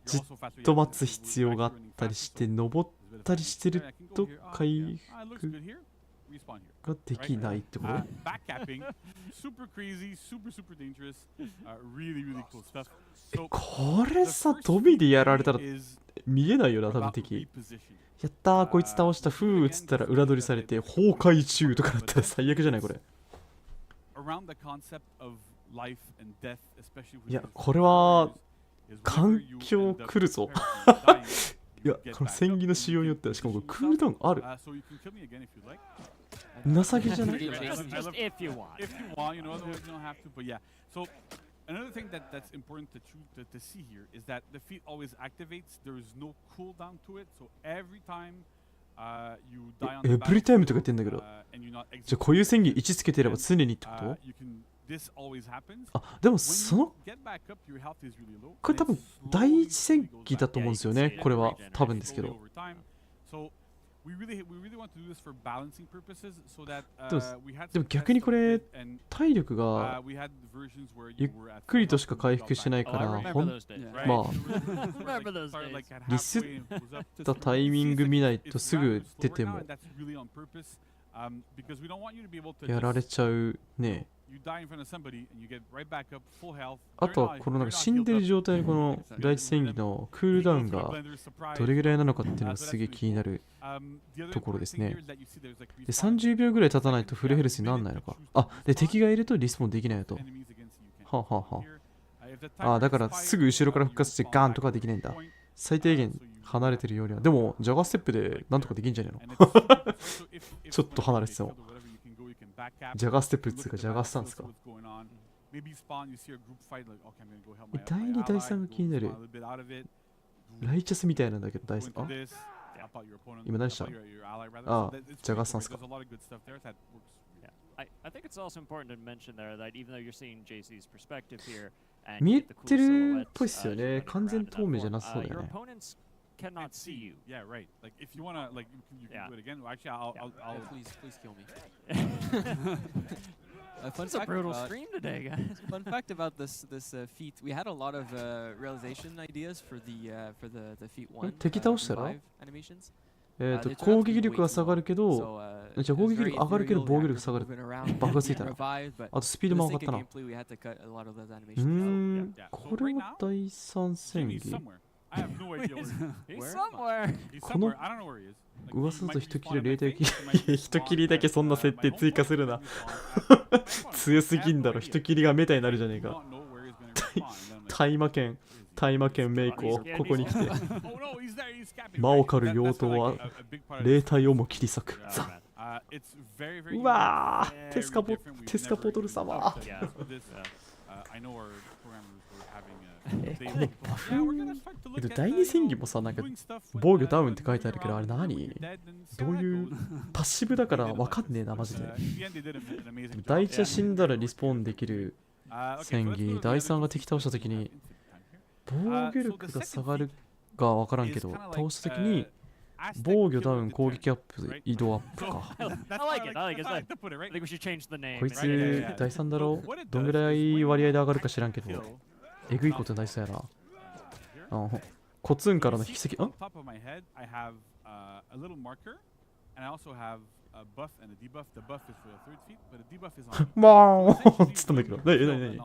じっと待つ必要があったりして、登ったりしてると回復ができないってこと？これさ、飛びでやられたら見えないよな、多分敵。やったー、こいつ倒した、ふーっつったら裏取りされて、崩壊中とかだったら最悪じゃないこれ。いや、これは環境来るぞ。いや、この戦技の仕様によっては、しかもこれクールダウンある。情けじゃない？Another thing that's important to see here is that the feat always activates. There is no cooldown to it, so every time you die on the battlefield, エブリタイムとか言ってんだけど、じゃあこういう戦技1つけてれば常にってこと？でもそのこれ多分第一戦技だと思うんですよね。これは多分ですけど。でも逆にこれ体力がゆっくりとしか回復しないからリスったタイミング見ないとすぐ出てもやられちゃうね。あとはこのなんか死んでる状態のこの第一戦技のクールダウンがどれぐらいなのかっていうのがすげえ気になるところですね。で30秒ぐらい経たないとフルヘルスにならないのか。で敵がいるとリスポーンできないと。だからすぐ後ろから復活してガーンとかできないんだ。最低限離れてるよりは。でもジャガーステップでなんとかできんじゃねえのちょっと離れてても。ジャガーステップっていうかジャガースタンスか。第2、第3が気になる。ライチャスみたいなんだけど、第3。今何した？ジャガースタンスか。見えてるっぽいっすよね。完全透明じゃなさそうだよね。cannot see you. Yeah, right. Like if you wanna, like you can do it again. Well, actually, I'll please kill me. A fun It's a fact brutal about- stream today, guys. Fun fact about this feat: we had a lot of realization ideas for the feat one. 敵倒したら revive animations. 攻撃力が下がるけど、じゃあ攻撃力上がるけど防御力下がる。バグがついたな。あとスピードも上がったな。これは第三戦技。 I have no idea He's somewhere. He's この somewhere. I don't know where he is. 噂だと一切れ0対一切りだけそんな設定追加するな。強すぎんだろ、一切りがメタになるじゃねえか。大魔剣メイクをここに来て。魔を狩る妖刀は霊体をも切り裂く。うわー、テスカポートル様。このバフ第二戦技もさ、なんか防御ダウンって書いてあるけど、あれ何？どういうパッシブだからわかんねえな、マジで。第一は死んだらリスポーンできる戦技、第三が敵倒したときに防御力が下がるがわからんけど、倒したときに防御ダウン、攻撃アップ、移動アップか。I like it. I think we should change the name. こいつ第三だろ？どんぐらい割合で上がるか知らんけど、えぐいことになりそうやな。コツンからの引き先、ん？ わーんつったんだけど。なになになに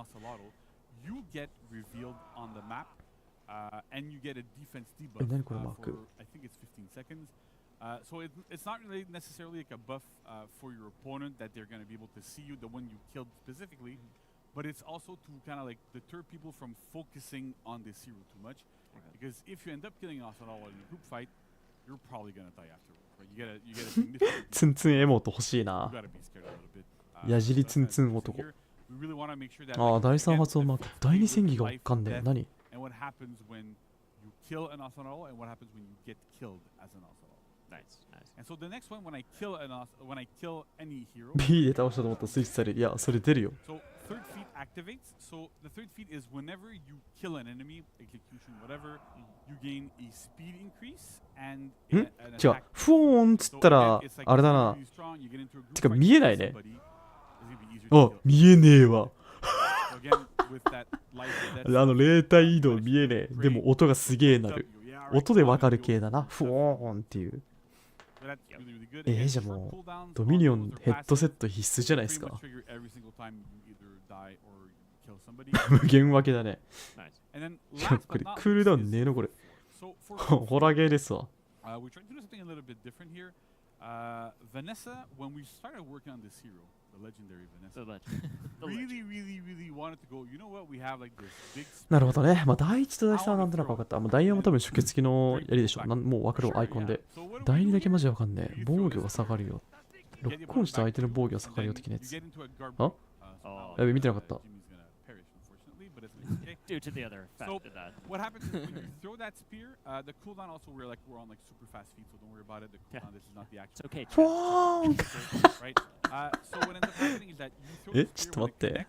何これマーク。So it's not really necessarily like a buff for your opponent that they're going to be able to see you, the one you killed specifically, but it's also to kind of like deter people from focusing on this hero too much. Because if you end up killing us at all in a group fight, you're probably going to die afterwards. Right? You get a significant ツンツンエモート欲しいな。 you gotta be scared a little bit. 矢尻ツンツン男。 We really want to make sure that ああ、 like, 第三 again, 発音マーク。第二戦技がわかんねえ。何？ and what happens when you kill an Asanaro and what happens when you get killed as an Asanaro. Nice. And so the next one, when I kill any hero, B で倒したと思ったらスイッチされる。いや、それ出るよ。 so third feat activates. So the third feat is whenever you kill an enemy, execution, whatever, you gain a speed increase and ん？ an 違う。 attack. フォーンっつったら So again, it's like あれだ if な you're。really strong, you get into a group てか fight 見えない with ね。 somebody, it's gonna be easier あ to、kill. 見えねえわ。 So again, with that life and death 霊体移動見えねえ。でも音がすげえなる。 W, yeah, right, 音でわかる commando 系だな。 you'll フ use ォ that. ーンっていう。 So that's really, really good. Again, じゃあ short も cooldowns う、ドミニオ on ン those ヘ are ッドセッ passive. ト必須じゃないです Pretty か much。trigger every single time you either die or you kill somebody. 無限分けだね。 And then いや last こ but れ not クールダウ least ンねえのこれ。 so for ホラーゲーですわ。we're trying to do something a little bit different here. Vanessa, when we started working on this hero, the legendary The Vanessa, legend. really wanted to go. You know what? We have like this big. なるほどね。まあ、第1と第3はなんとなく分かった。もう第4も多分出血付きのやりでしょ。もう分かるわ、アイコンで。第2だけマジで分かんねえ。防御が下がるよ。ロックオンした相手の防御が下がるよ的なやつ。あ？やべ、見てなかった。 Due to the other fact So of that. what happens is when you throw that spear, the cooldown also we're on like super fast feet, so don't worry about it. The cooldown, this is not the It's actual. okay. フォーン Right? So what ends up happening is that you throw え、 the ちょっ spear と when 待っ it て。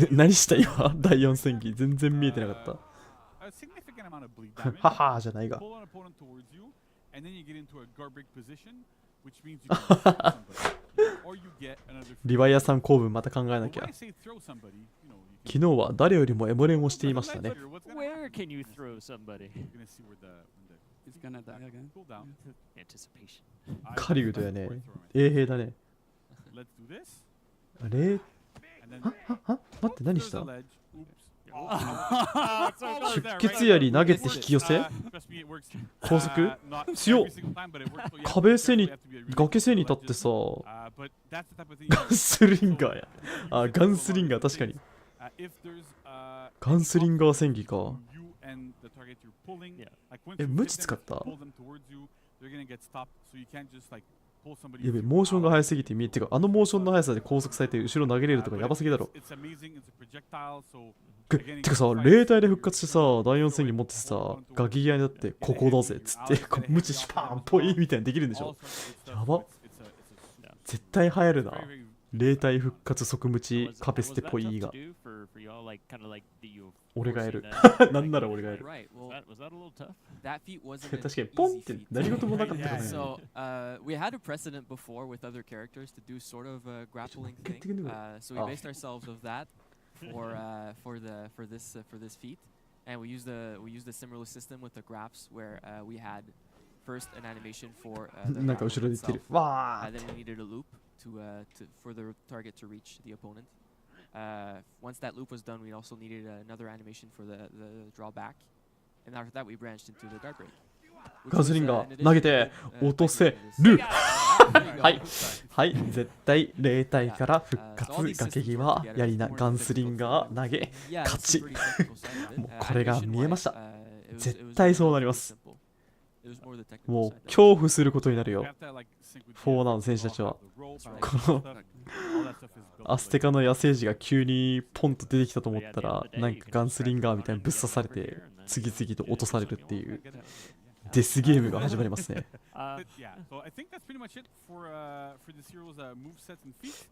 connects. 何した今第4戦技。全然見えてなかった。 A significant amount of bleed damage. ははじゃないが。 Pull an opponent towards you, and then you get into a guard break position, which means you can throw somebody, or you get another. リヴァイアさん構文また考えな But き when ゃ I。say throw somebody, you know, you 昨日は誰よりもエモレンをしていましたね。 can. What's gonna Where happen? can you throw somebody? You're gonna see where the It's gonna die again. cooldown. Anticipation. 狩人やね Where throwing it. 衛兵だね。 Let's do this. 霊 And then は待って何し there's た a ledge. Oops. Oh, it's so 出 There, 血 right? 槍投げて引き寄せ Trust me, it works. 高速 Not 強っ every single time, but it works. So you have to be 壁背 careful, に you have to be really 崖背に careful 立って ledges. さ But that's the type of thing ガンスリンガーや。あ、ガンスリンガー確かに。 If there's ガンスリンガー戦技か。 you and the target you're pulling, Yeah. like once え、 you 無 hit 知 them, 使った pull them towards you, they're gonna get stopped. So you can't just like pull somebody. やべ、 with モーションが your 速すぎて見えてか、あのモーションの速さで拘束されて後ろ投げれるとかやばすぎだろ。 It's amazing. It's a projectile. So てかさ、霊体で復活してさ、第4戦技持ってさ、ガキギアになって、ここだぜっつって、こう無知シュパーンポイみたいにできるんでしょ。やば。絶対流行るな。霊体復活即無知カペステポイが俺がやるなんなら俺がやる Right. Well, Was that a little tough? that feat wasn't 確 an かにポンっ easy て feat. 何事もなかったからね So we had a precedent before with other characters to do sort of a grappling thing. So we based ourselves of that for this feat, and we used the similar system with the graps where we had first an animation for the なんか grapple 後ろで言ってる itself, わ and then we needed a loop for the target to reach the opponent. Once that loop was done, we also needed another animation for the drawback, and after that we branched into the guard break. ガズリンが投げて落とせるはいはい絶対霊体から復活崖際やりなガンスリンガー投げ勝ちもうこれが見えました絶対そうなりますもう恐怖することになるよフォーナーの選手たちはこのアステカの野生児が急にポンと出てきたと思ったらなんかガンスリンガーみたいにぶっ刺されて次々と落とされるっていうデスゲームが始まりますね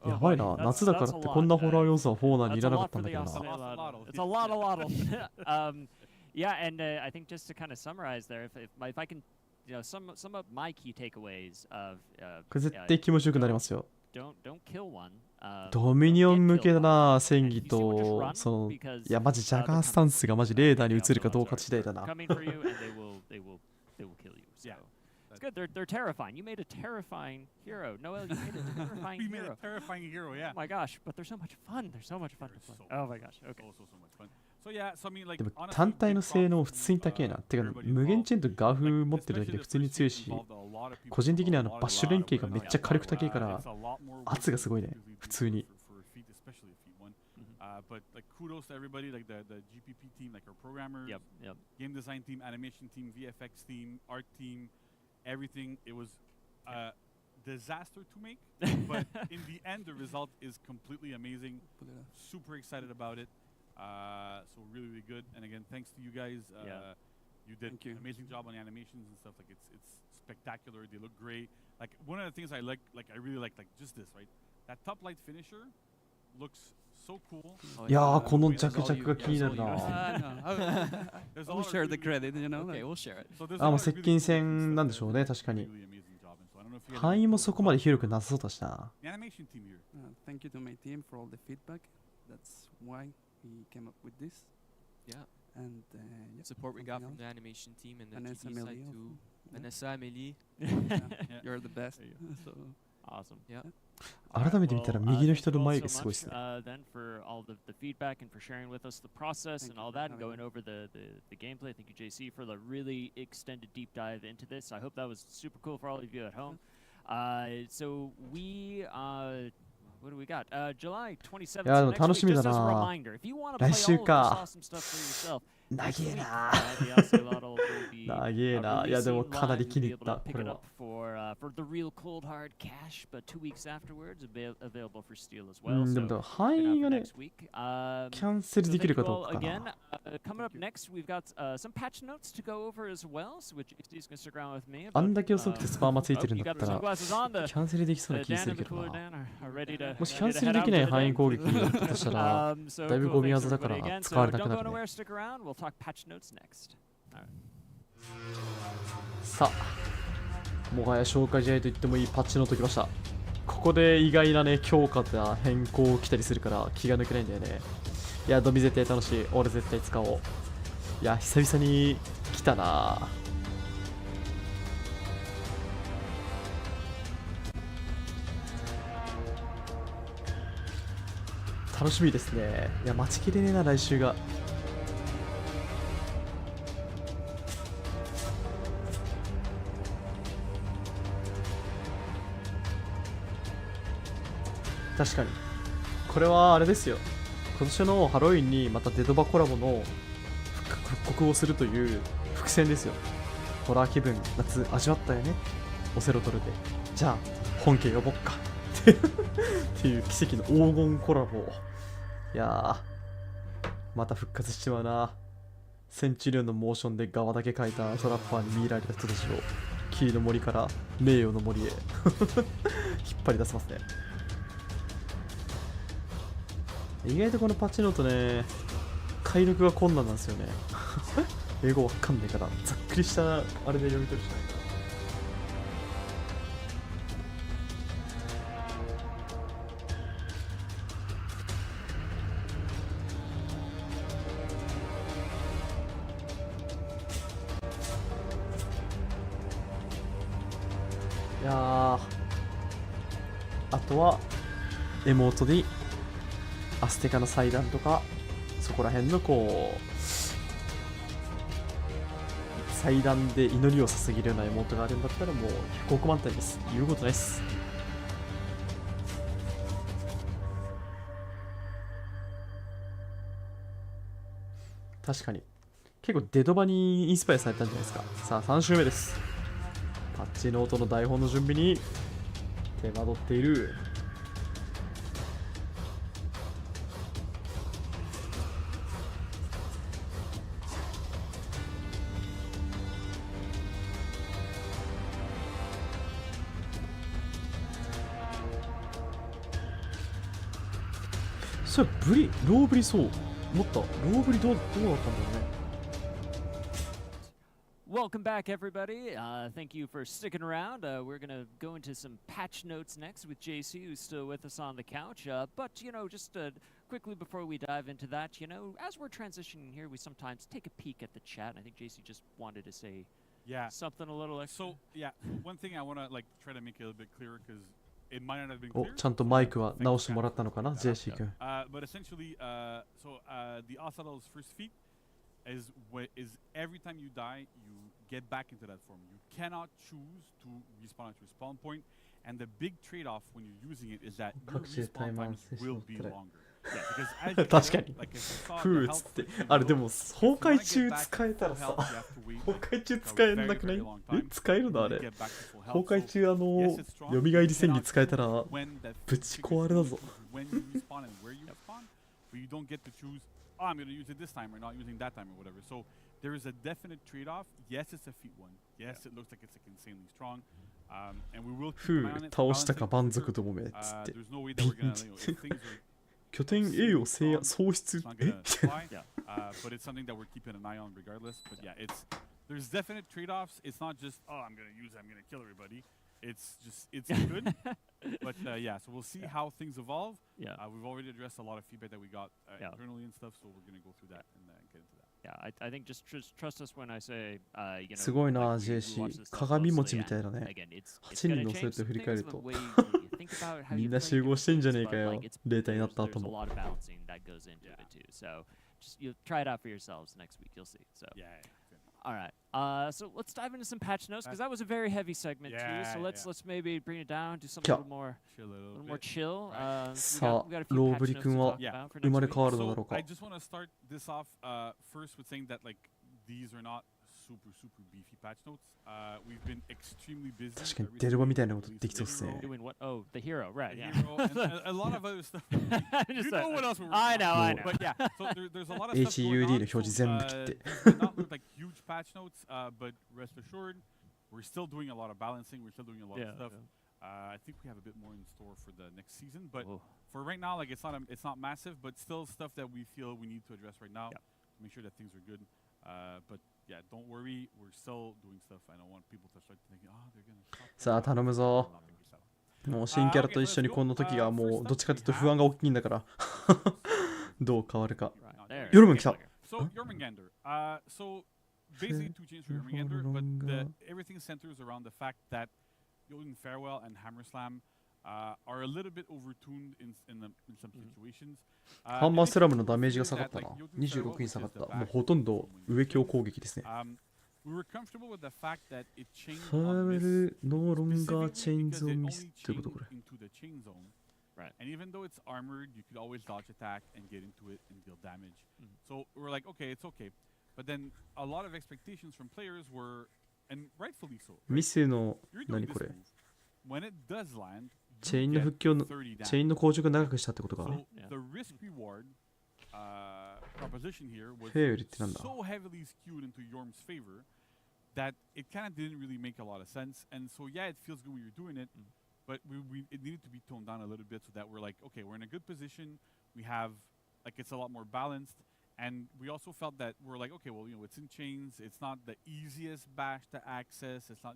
やばいな夏だからってこんなホラー要素はフォーナーにいらなかったんだけどな It's a lot. Yeah, and I think just to kind of summarize there, if I can, sum up my key takeaways of これ絶対気持ちよくなりますよ don't kill one. ドミニオン向けだな戦技とそのいやマジジャガースタンスがマジレーダーに映るかどうか次第だな Coming for you, and they will kill you. So it's good. They're terrifying. You made a terrifying hero. Noel, you made a terrifying We made hero. a terrifying hero, yeah. Oh my gosh, but they're so much fun. They're so much fun to play. Oh my gosh. Okay. Also so much fun. So yeah, so I mean like でも honestly, 単体の big 性能 props 普通に高いな to, てか everybody 無限 involved. チェーンとガフ Like, 持ってるだけで especially 普通に the 強い first し game involved a lot of people 個人的には involved, a lot バッシュ連携が of めっちゃ火力高いから it's a lot more 圧がすごいね work usually 普通に for a feat, especially a feat one. But like kudos to everybody, like the GPP team, like our programmers, Yep. game design team, animation team, VFX team, art team, everything. It was a disaster to make, but in the end, the result is completely amazing. Super excited about it. So really good. And again, thanks to you guys. You did an amazing job on the animations and stuff. Like it's spectacular. They look great. Like one of the things I really like just this, right? That top light finisher looks so cool. いやーこの着々が気になるな I'll share the credit, you know. Okay, we'll share it. あもう接近戦なんでしょうね確かに範囲もそこまで広くなさそうだしな The animation team here. Thank you to my team for all the feedback. That's why we came up with this. Yeah. And Support we got anything from the else? animation team and the Vanessa TV side Amelie to also. Vanessa Amelie. You're the best. So Awesome. Yeah. 改めて見たら右の人の眉毛すごいですね Then for all the feedback and for sharing with us the process Thank and you all for that and having going over the gameplay. Thank you, JC, for the really extended deep dive into this. I hope that was super cool for all of you at home. So we what do we got? July 27th. いやでも So next 楽し week, みだ just as a な reminder, if you want to play all 来週 of this か awesome stuff for yourself, 長 next え week, な the Axolotl will be 長えないやでも releasing かなり live. 気に You'll 入 be っ able た to こ pick れ it は up for the real cold hard cash, but 2 weeks afterwards, available for Steal as う well. んで So も範 check it 囲 out が for ね next week. キャンセル So でき thank る you かどう all かか again. な Coming up next, we've got some patch notes to go over as well. So which is going to stick around with me. あんだけ遅くてスパーマついてるん you だっ got た the ら sunglasses on. キャンセルできそうな気 Dan する and け the ど cooler な Dan are ready to もしキャンセルできない範囲攻撃だったとしたら So だいぶ cool. ゴミ Thanks 技だから everybody again. 使わ So れなく don't な go るね anywhere. Stick around. We'll talk patch notes next. All right. さあもはや消化試合と言ってもいいパッチノートきましたここで意外なね強化や変更来たりするから気が抜けないんだよねいやドミ絶対楽しい俺絶対使おういや久々に来たな楽しみですねいや待ちきれねえな来週が確かにこれはあれですよ今年のハロウィンにまたデドバコラボの復刻をするという伏線ですよホラー気分夏味わったよねオセロトルでじゃあ本家呼ぼっかっていう奇跡の黄金コラボいやーまた復活しちまうなセンチュリオンのモーションで側だけ描いたトラッパーに見入られた人たちを霧の森から名誉の森へ引っ張り出せますね意外とこのパッチノートね、解読が困難なんですよね。英語わかんないから、ざっくりしたあれで読み取るしかないから。いやー、あとはエモートにアステカの祭壇とかそこら辺のこう祭壇で祈りを捧げるようなエモートがあるんだったらもう100億万体です。言うことないです。確かに結構デドバにインスパイアされたんじゃないですか。さあ3周目です。パッチノートの台本の準備に手間取っている。それブリローブリそう思った。ローブリどうだったんだろうね。Welcome back, everybody. Thank you for sticking around. We're going to go into some patch notes next with JC, who's still with us on the couch. But, you know, just quickly before we dive into that, you know, as we're transitioning here, we sometimes take a peek at the chat. I think JC just wanted to say something a little extra. So, yeah, one thing I want to, like, try to make it a little bit clearer, because it might not have been お clear. ちゃんとマイクは直してもらったのかな、JC 君。But essentially, the Ocelot's first feat is every time you die, you get back into that form. You cannot choose to respawn at your spawn point, and the big trade-off when you're using it is that your respawn times will be longer. Yeah, because as you 確かに like if you saw ふ the う health つって freaking あれで low, も if 崩 you 壊 wanna 中 get back 使え to たら full さ health, you have to wait 崩壊中 a 使え very, なくない very long え time 使えるのあ to れ get back to full health. 崩壊 So 中yes, it's strong, 蘇 but り you 戦技 cannot 使えたら choose when that ぶち壊れだぞ when you respawn and where you respawn, but you don't get to choose, oh, I'm going to use it this time or not using that time or whatever. So there is a definite trade-off. Yes, it's a feat one. Yes, it looks like it's like insanely strong. And we will ふ keep う an eye on it. 倒したか Balancing 満 for 足 sure. どもめっつって There's no way that we're going to, you know, if things are 拠点 A を喪失 it's not え gonna みたいな fly, but it's something that we're keeping an eye on regardless. But yeah, there's definite trade-offs. It's not just I'm gonna kill everybody. It's good. But yeah, so we'll see how things evolve. Yeah. We've already addressed a lot of feedback that we got internally and stuff, so we're gonna go through that and get into that. Yeah, I think just trust us when I say, you know, すごいな like we watch JC this stuff 鏡餅 closely, みたいだ and ね again, it's 8 gonna 人乗せ change て振り some 返 things, る the と way you think about how み you んな play 集合してんじゃねえ different か things, よ but, like, it's 0体になった there's 後 a も lot of balancing that goes into it too. So just you try it out for yourselves next week. You'll see. So Yeah. all right. So let's dive into some patch notes because that was a very heavy segment too. So let's maybe bring it down, do something a little more chill. So さあ we got a few ロー patch ブリ notes 君 to は talk about for 生ま next れ week. 変わるのだろう So か I just want to start this off first with saying that like these are not super beefy patch notes. We've been extremely busy. 確かにデルバみたいなことできそうっすね Doing what? Oh, the hero, right? The Yeah. hero and a lot of other stuff. You Just know what else we're I working know, on. I know. But yeah, so there's a lot of stuff going HUD on. の表示全部切って These may not look like huge patch notes, but rest assured, we're still doing a lot of balancing. We're still doing a lot of stuff. I think we have a bit more in store for the next season, but for right now, like it's not massive, but still stuff that we feel we need to address right now. Make sure that things are good. But yeah, don't worry, we're still doing stuff. I don't want people to start thinking, they're gonna stop. さあ頼むぞもう新キャラと一緒にこの時がもうどっちかというと不安が大きいんだからどう変わるか ヨルムン来た So Jormungandr. So basically two changes for Jormungandr, but everything centers around the fact that Jotun Farewell and Hammerslam are a little bit overtuned in some situations. ハンマースラムのダメージが下がったな26に下がったもうほとんど上強攻撃ですね We were comfortable with the fact that it changed ファ on ー miss ルノーロンガーチェイン specifically ズ because オ it ン only ミスということ chained これ into the chain zone. Right. And even though it's armored, you could always dodge attack and get into it and deal damage. So we're like, okay, it's okay. But then a lot of expectations from players were, and rightfully so. ミスの You're doing 何 this これ move. When it does land, チェイ you ンの get 復旧の 30チェイン damage. の硬直を長くしたってことか So the risk reward proposition here was フェアリってなんだ so heavily skewed into Yorm's favor that it kind of didn't really make a lot of sense. And so yeah, it feels good when you're doing it, but it needed to be toned down a little bit so that we're like, okay, we're in a good position. We have like it's a lot more balanced. And we also felt that we're like, okay, well, it's in chains. It's not the easiest bash to access. It's not,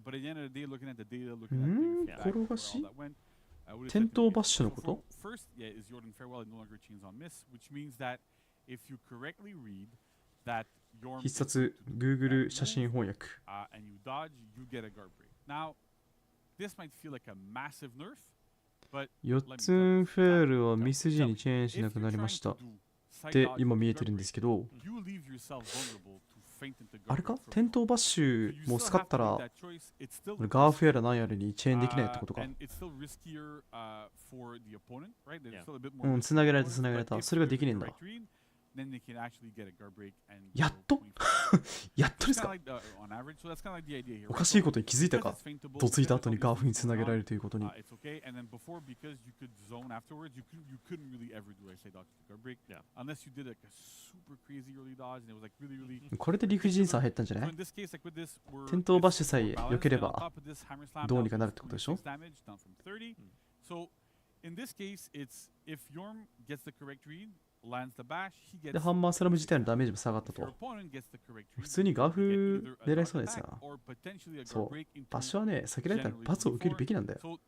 but at the end of the day, looking at the data, looking at the feedback, where all that went, we decided to make it. So first, is Jordan farewell and no longer chains on miss, which means that if you correctly read that Jorm 必殺 Google 写真翻訳 and you dodge, you get a guard break. Now, this might feel like a massive nerf, but 4つフェールはミス時にチェーンしなくなりましたって今見えてるんですけど、あれか転倒バッシュも使ったらガーフェアラなんやらにチェーンできないってことか。うん、つなげられたつなげられた。それができねえんだ。やっとやっとですか。おかしいことに気づいたか。どついた後にガーフにつなげられるということに。これで理不尽さ減ったんじゃない？転倒バッシュさえ良ければどうにかなるってことでしょ。で、ハンマースラム自体のダメージも下がったと。普通にガーフ狙いそうですよ。そう。バッシュはね、避けられたら罰を受けるべきなんだよ。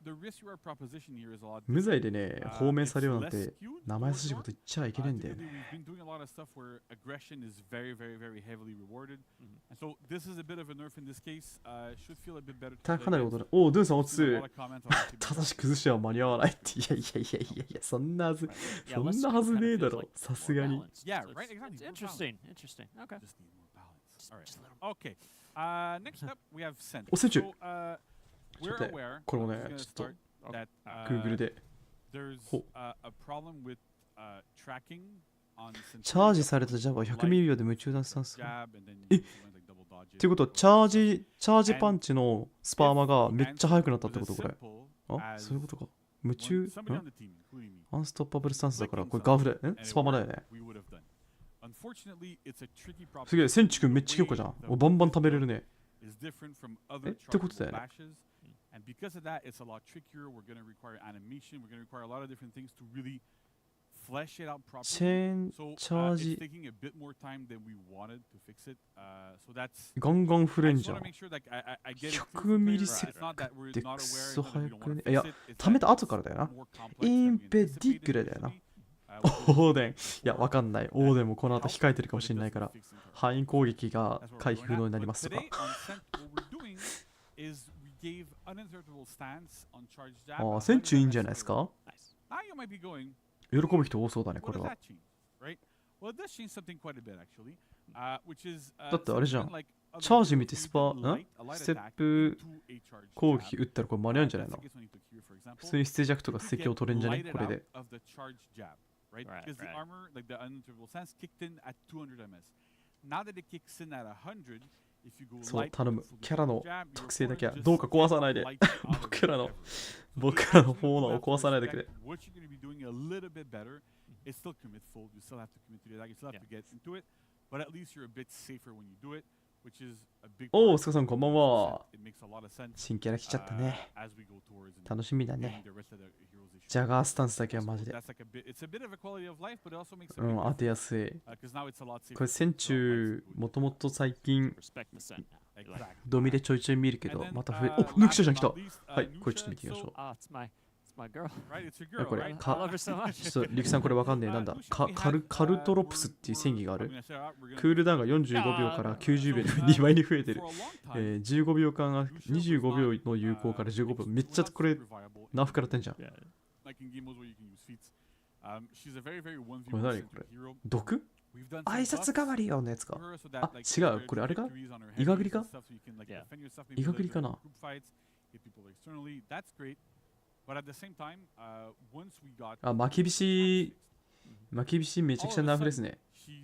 無罪でね、放免されるようなんて、生優しいこと言っちゃいけないんだよね。かなり音だ。おお、ドゥンさん落ち着正しく崩しては間に合わないって。いや、そんなはずねえだろ。さすがに。Yeah, right. Exactly. Interesting. Okay. Just need more balance. All right. Okay. Next up, we have Sent. お、センチュ we're aware. これもね、ちょっと Google で。There's a problem with tracking on. チャージされたジャブは100ミリ秒で夢中だったんですか。っていうことはチャージパンチのスパーマがめっちゃ速くなったってことこれ。あ、そういうことか。夢中アンストッパブルスタンスだから、これガーフで、スパマだよね。すげえ、センチ君めっちゃ強化じゃん。バンバン食べれるね。ってことだよね。チェーンチャージガンガン振れんじゃん。100ミリセックってクソ早くね。いや、溜めた後からだよな。インペディグレだよな。オーデン。いや、わかんない。オーデンもこの後控えてるかもしれないから、範囲攻撃が回避不能になりますとか。ああ、センチュいいんじゃないですか。喜ぶ人多そうだね、これは。だってあれじゃん。チャージ見てステップ攻撃打ったらこれ間に合うんじゃないの？普通に静寂とか石を取れんじゃねこれで。そう、頼む。キャラの特性だけはどうか壊さないで。僕らのフォーナーを壊さないでくれ。おお、スカさんこんばんは。新キャラ来ちゃったね。楽しみだね。ジャガースタンスだけはマジで。うん、当てやすい。これ、センチュー、もともと最近、ドミでちょいちょい見るけど、また増え、お、抜き者じゃん来た。はい、これちょっと見てみましょう。これ、ちょっとリクさんこれわかんねえ。なんだカルトロプスっていう戦技がある。クールダウンが45秒から90秒で2倍に増えてる。15秒間が25秒の有効から15秒。めっちゃこれ、ナーフからってんじゃん。これ何これ毒挨拶代わりよのやつか。あ、違う。これあれかイガグリかイガグリかな。あ、巻き火めちゃくちゃナーフですね。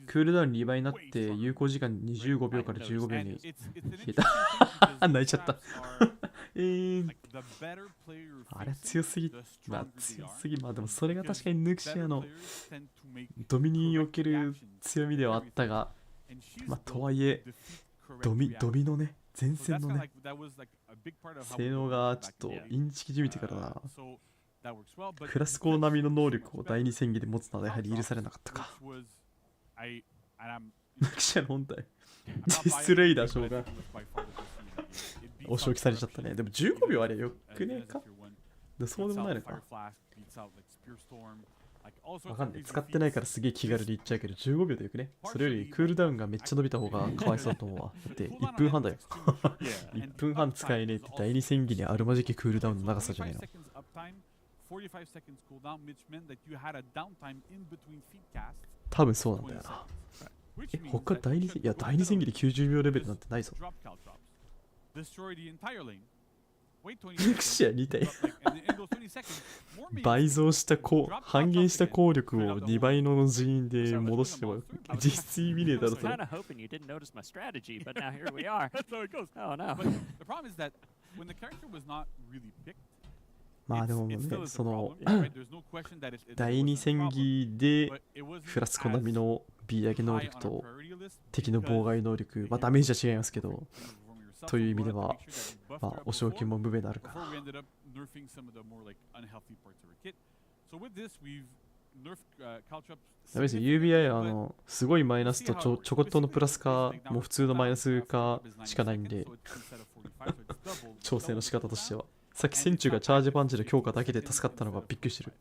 クールダウン2倍になって有効時間25秒から15秒に消えた。泣いちゃった。あれ強すぎ。まあ強すぎ。まあでもそれが確かにヌクシアのドミにおける強みではあったが、まあとはいえドミのね、前線のね、性能がちょっとインチキじみてからな。フラスコ並みの能力を第二戦技で持つのはやはり許されなかったか。記者の本体。実質レイダー将軍。お仕置きされちゃったね。でも15秒あれよくねえかでそうでもないのか。わかんない。使ってないからすげえ気軽に言っちゃうけど、15秒でよくね。それよりクールダウンがめっちゃ伸びた方がかわいそうだと思うわ。だって1分半だよ。1分半使えねえって第二戦技にあるまじきクールダウンの長さじゃないの。多分そうなんだよな。他第二戦技、いや第二戦技で90秒レベルなんてないぞ。クシア2体倍増した半減した効力を2倍の人員で戻しても実質意味ねえだろそれ。まあでもね、その第二戦技でフラスコ並みの B 上げ能力と敵の妨害能力、まあダメージは違いますけどという意味では、まあ、お仕置きも無名になるかな。ダメですよ、UBI すごいマイナスとちょこっとのプラスか、もう普通のマイナスかしかないんで、調整の仕方としては。さっき戦中がチャージパンチの強化だけで助かったのがびっくりしてる。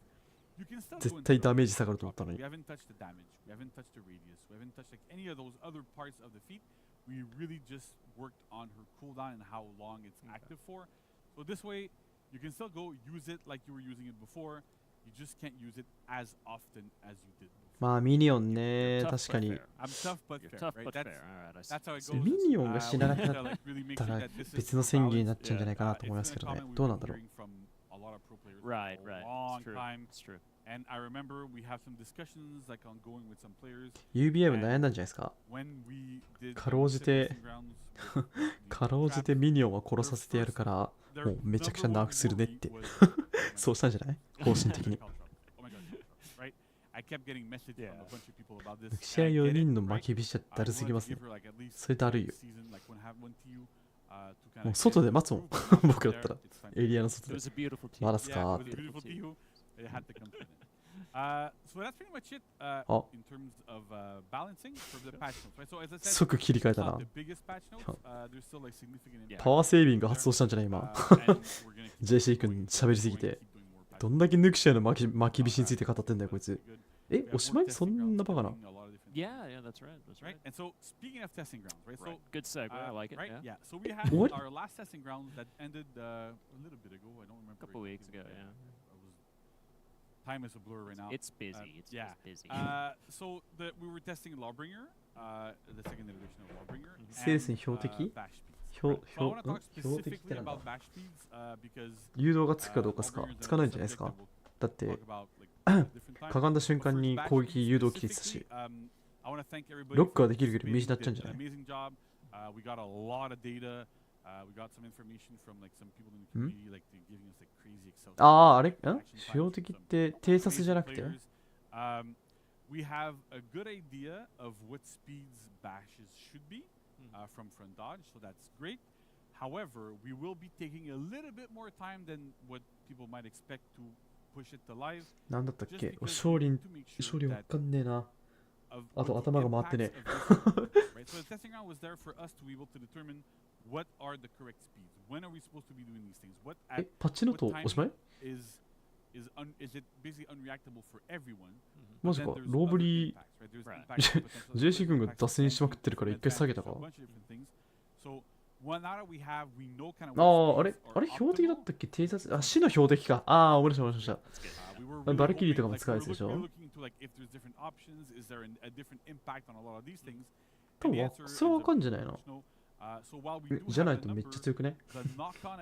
絶対ダメージ下がると思ったのに。We really just worked on her cooldown and how long it's active for. So this way, you can still go use it like you were using it before. You just can't use it as often as you did before. まあミニオンね、確かに。ミニオンがしなかったら別の戦技になっちゃうんじゃないかなと思いますけどね。どうなんだろう。Right, right. It's true. And I remember we have some discussions like ongoing with some players. UBI も悩んだんじゃないですか。かろうじてミニオンは殺させてやるから、もうめちゃくちゃナーフするねって。そうしたんじゃない方針的に。試合4人の巻き火しちゃだるすぎますね。それだるいよ。もう外で待つもん。僕だったら。エリアの外で。まだすかーって。即切り替えたな。パワーセービング発動したんじゃない今。JC 君喋りすぎて。どんだけヌクシアの巻き火について語ってんだよこいつ。おしまいそんなバカな。Yeah, that's right. That's right. And so, speaking of testing grounds, right? So, good segue. I like it. Right? Yeah. So we had our last testing grounds that ended a little bit ago. I don't remember. A couple weeks ago. Yeah. Time is a blur right now. It's busy. It's just busy. So we were testing Lawbringer, the second iteration of Lawbringer. セールスに標的標的ってなんだ。誘導がつくかどうかつかつかないんじゃないですか。だってかがんだ瞬間に攻撃誘導切れてたし、ロックはできるけど見失っちゃうんじゃない？ああ、あれ？標的って偵察じゃなくて？We have a good idea of what speeds bashes should be from front dodge, so that's great. However, we will be taking a little bit more time than what people might expect to push it to live. なんだったっけ？勝利わかんねえな。あと頭が回ってねえ。So the testing round was there for us to be able to determine what are the correct speeds. When are we supposed to be doing these things? What パッチノートおしまい？Is it basically unreactable for everyone? マジか、ローブリー、JC 君が脱線しまくってるから一回下げたか。ああ、あれ標的だったっけ偵察、死の標的か。ああ、思い出した。バルキリーとかも使うやつでしょ。多分それはわかんじゃないの。じゃないとめっちゃ強くね。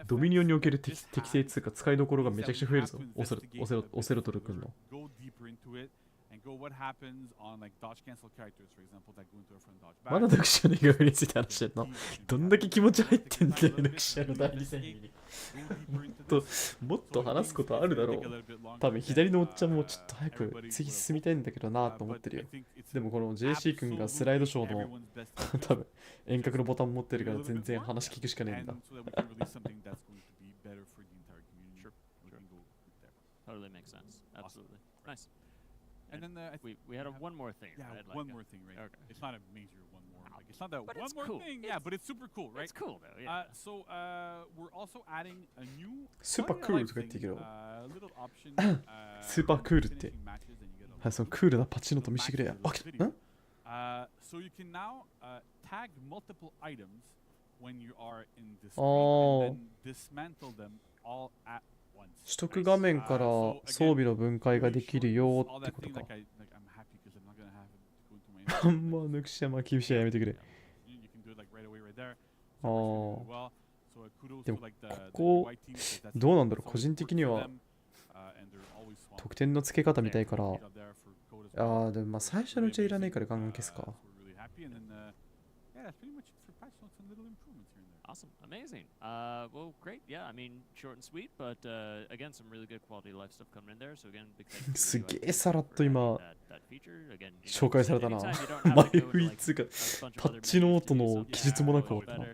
ドミニオンにおける適正つうか使いどころがめちゃくちゃ増えるぞ。オセロトル君の。まだ読者の意外について話してんの？どんだけ気持ち入ってんだよ、読者の第二戦に。もっと話すことあるだろう。多分左のおっちゃんもちょっと早く次進みたいんだけどなと思ってるよ。でもこの JC 君がスライドショーの多分遠隔のボタン持ってるから全然話聞くしかねえんだ。totally makes sense. Absolutely. Nice. And then we had one more thing. Yeah, right? one more thing, right? Okay. It's not a major one more. Like, it's not that But one it's more cool. thing. Yeah, but it's super cool, right? It's cool though. Yeah. So we're also adding a new スーパークールとか言ってるけど little option. スーパークールって finishing matches and you get a はい、そのクールなパチのと見せてくれや。あ、来た。ん So you can now tag multiple items when you are in the Oh. screen and then dismantle them all at once. 取得画面から装備の分解ができるよってことか。あんま抜くし山厳しいやめてくれ。ああ。でもここどうなんだろう、個人的には得点の付け方みたいから。ああ、でもまあ最初のうちはいらないからガンガン消すか。Awesome, amazing. Well, great. Yeah, I mean, short and sweet, but again, some really good quality life stuff coming in there. So again, big thank you. すげえさらっと今 that feature. Again, 紹介されたな。前振りつうかパッチノートの記述もなく終わったな。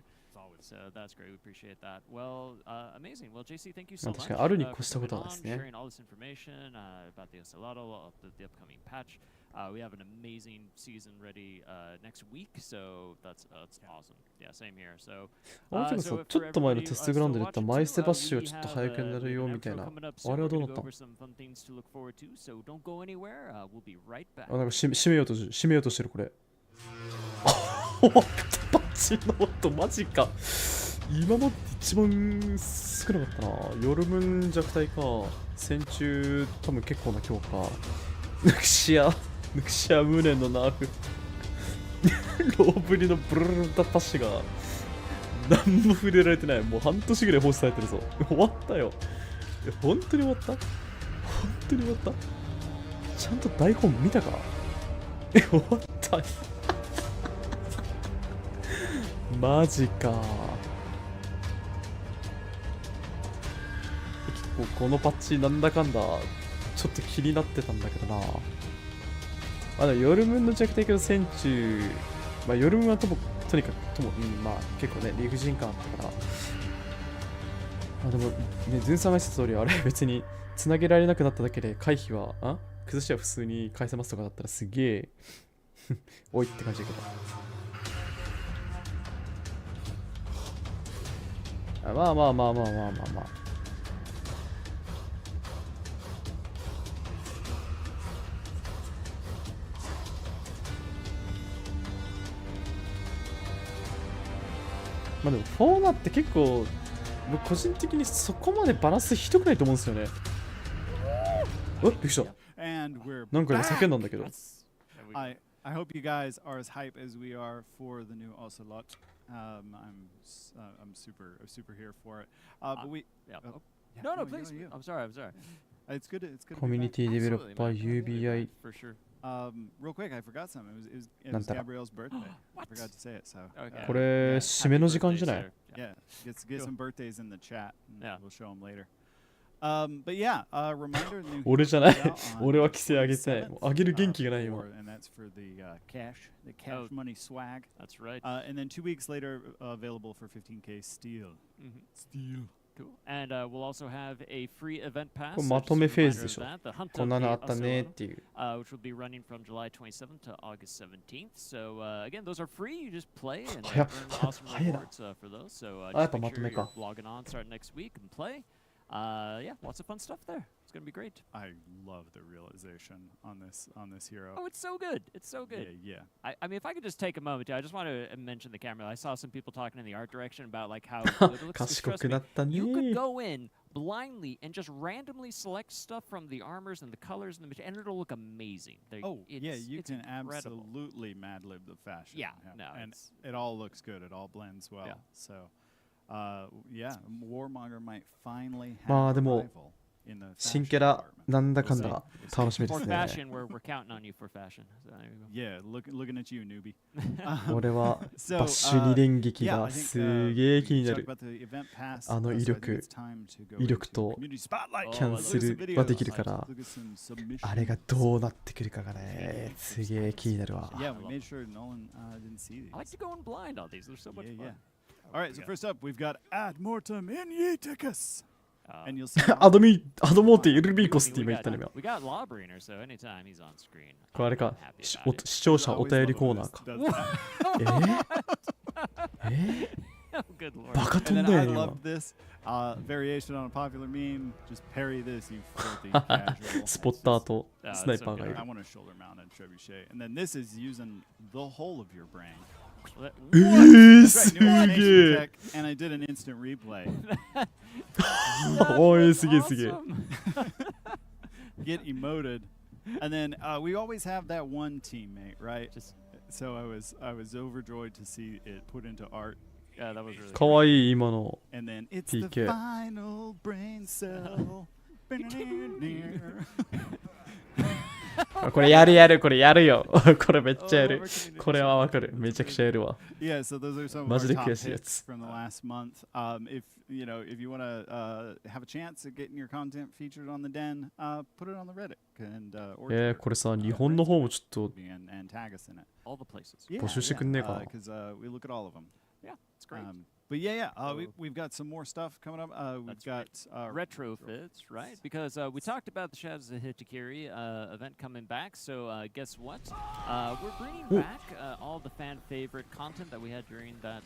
So that's great. We appreciate that. Well, amazing. Well, JC, thank you so much 確かにあるに越したことはないですね。 sharing all this information about the Ocelotl, the upcoming patch. We have an amazing season ready next week, so that's awesome. Yeah, same here. So, あれ、ちょっと前のテストグラウンドで言ったマイステバッシュがちょっと早くなるよみたいな。あれはどうなったの？あ、なんか締めようとしてるこれ。パチノートマジか。今まで一番少なかったな。夜分弱体か。戦中多分結構な強化。ヌクシア無念のナーフ。ローブリのブルルルタパッシュが何も触れられてない。もう半年ぐらい放置されてるぞ。終わったよ。本当に終わった？本当に終わった？ちゃんと台本見たか？終わった。マジか。結構このパッチなんだかんだちょっと気になってたんだけどな。まだ夜分の弱体の戦中、まあ夜分はとにかくまあ結構ね理不尽感あったから。あ、でもね、ズンさんが言ってた通りあれ別に繋げられなくなっただけで回避は崩しは普通に返せますとかだったらすげえ多いって感じだけど。まあ。まあでもフォーナって結構僕個人的にそこまでバランスひどくないと思うんですよね。びっくりした。なんか今叫んだんだけど。I hope you guys are as hype as we are for the new Ocelot. I'm super here for it. But we No, please. I'm sorry. It's good. It's good. コミュニティデベロッパー UBI for sure. Real quick, I forgot something. It was Gabrielle's birthday. I forgot to say it. So これ締めの時間じゃない？ Yeah, get some birthdays in the chat. And we'll show them later. But yeah, reminder. 俺じゃない。俺は規制上げてない。もう上げる元気がない今。 And that's for the cash money swag. That's right. And then 2 weeks later, available for 15K steel. Steel. Cool. And we'll also have a free event pass. まとめフェーズでしょ。こんなのあったねっていう。Which will be running from July 27th to August 17th. So again, those are free. You just play and earn awesome rewards for those. So just make sure you're logging on starting next week and play. Yeah, lots of fun stuff there. It's gonna be great. I love the realization on this hero. Oh, it's so good. It's so good. Yeah. I mean, if I could just take a moment, I just want to mention the camera. I saw some people talking in the art direction about like how it looks. Trust me, you could go in blindly and just randomly select stuff from the armors and the colors and and it'll look amazing. You can absolutely Mad Lib the fashion. Yeah, and it all looks good. It all blends well. So, yeah, Warmonger might finally have a rival in the 新キャラなんだかんだ楽しみですね。For fashion, we're counting on you for fashion. So there you Yeah, go. looking at you, newbie. 俺はバッシュ二連撃がすげえ気になる。あの威力とキャンセルはできるから、あれがどうなってくるかがね、すげえ気になるわ。Yeah, we made sure Nolan didn't see these. I like to go in blind on these. They're so much fun. All right, so first up, we've got Ad Mortem in Yeticus. And you'll see アドモーティエルビーコスって今言ったのよ。 We got Lawbringer, so anytime he's on screen. これあれか I'm happy し about it. 視聴者お便りコーナーか。 Oh, good lord. バカ飛 And ん then だ I よ今。 love this variation on a popular meme. Just parry this, you filthy casual. スポッターと Ah, スナイパーがい I る。 want a shoulder mounted trebuchet. And then this is using the whole of your brain. え That's す right, new animation げえ。 tech, and I did an instant replay. おいすげえすげえ。 Get emoted. And then we always have that one teammate, right? So I was overjoyed to see it put into art. Yeah, that was really かわいい今の。 And then it's the PK. final brain cell. これやるこれやるよ。これめっちゃやる。これはわかる。めちゃくちゃやるわ。 Yeah, so those are some of マ our ジで top 悔しいや hits つ。 from the last month. If you want to have a chance at getting your content featured on the Den, put it on the Reddit and or これさ、日本の方もちょっと and tag us in it. all the places. Yeah, 募集してくんねえかな。 because we look at all of them. Yeah, it's great. But we've got some more stuff coming up. We've That's got retrofits, right? Because we talked about the Shadows of Hitakiri event coming back. So guess what? We're bringing back all the fan favorite content that we had during that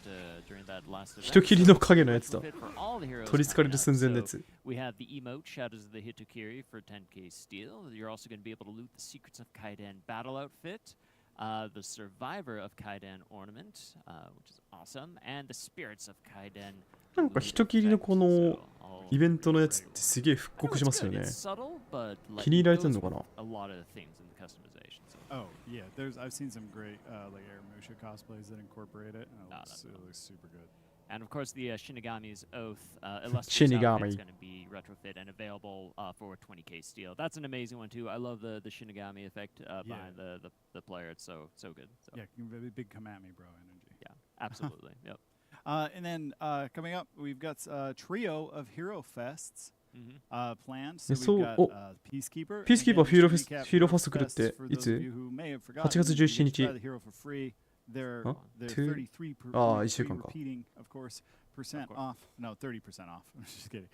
last event. 人斬りの影のやつだ。 Retrofit for all the heroes 取り憑かれる coming 寸 up. 前のや So つ。 we have the emote Shadows of the Hitakiri for 10k steel. You're also going to be able to loot the Secrets of Kaidan battle outfit. The Survivor of Kaidan ornament, which is awesome, and the Spirits of Kaidan. なんか人斬りのこのイベントのやつってすげえ復刻しますよね。気に入られてんのかな？ A lot of things in the customization. So. Oh yeah, I've seen some great like Aramusha cosplays that incorporate it. And it looks super good. And of course, the Shinigami's Oath illustrious Shinigami. is going to be retrofit and available for 20k steel. That's an amazing one too. I love the Shinigami effect behind the player. It's so good. So. Yeah, big come at me, bro energy. Yeah, absolutely. Yep. And then coming up, we've got a trio of Hero Fests planned. So we've got Peacekeeper. Peacekeeper Again, Hero just to recap, Hero Hero Fest 来るって for い those つ of you who may have forgotten, 8月 you get 17 to try 日 the hero for free. They're 2 33 ああ、1週間か。 repeating, of course, percent off. No, 30% off. I'm just kidding.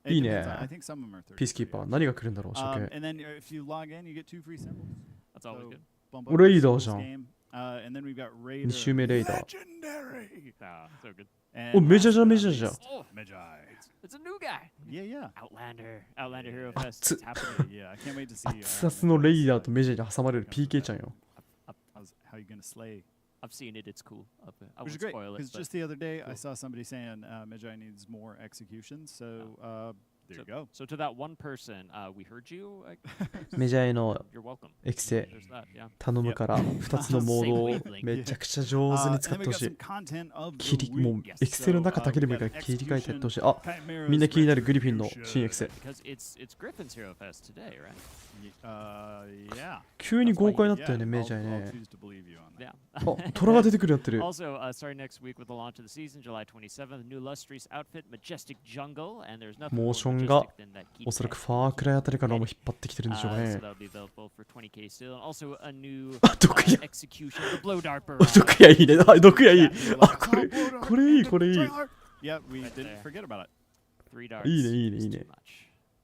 いいね。 I think some of them are 30. ピースキーパー何が来るんだろう、初見。 And then if you log in, you get 2 free symbols. That's always good. Bump up レイ the ダーじゃ symbols ん。 game. And then we've got 2 Raider. 周目レイダー。 Legendary. So good. And お、メジャーじゃん、 last メ but ジャー not じゃん。 least, Magi. It's a new guy. Yeah, yeah. Outlander Hero Fest. Tsu- It's happening. Yeah, I can't wait to see 熱々のレイダーとメジャーに挟まれる PK ちゃんよ。 how you gonna slay. I've seen it. It's cool. I Which is won't great, spoil it. because but- just the other day I cool. saw somebody saying Magi needs more executions, so there you go. So to that one person, we heard you. メジャーへの You're welcome. エクセ There's that. Yeah. 頼むから2つのモードをめちゃくちゃ上手に使ってほしい。切りもうエクセルの中だけでもいいから切り替えてやってほしい。あ、みんな気になるグリフィンの新エクセ。 Because it's Griffin's Hero Fest today, right? Yeah. 急に豪快になったよね、メジャーね。 Yeah. あ、虎が出てくるやってる。 Also, starting next week with the launch of the season, July 27th, new illustrious outfit, Majestic Jungle, and there's nothing モ more ーションが majestic than that おそらく Kid ファークライあたりからも引っ張ってきてるんでしょう So ね。 that'll be available for 20k still, and also a new 毒矢 execution, the Blow Dart 毒矢いいね。あ、毒矢いい。あ、これいい、これいい。 Yeah, we didn't forget about it. 3 darts. いいね、いいね、いい is ね too。much.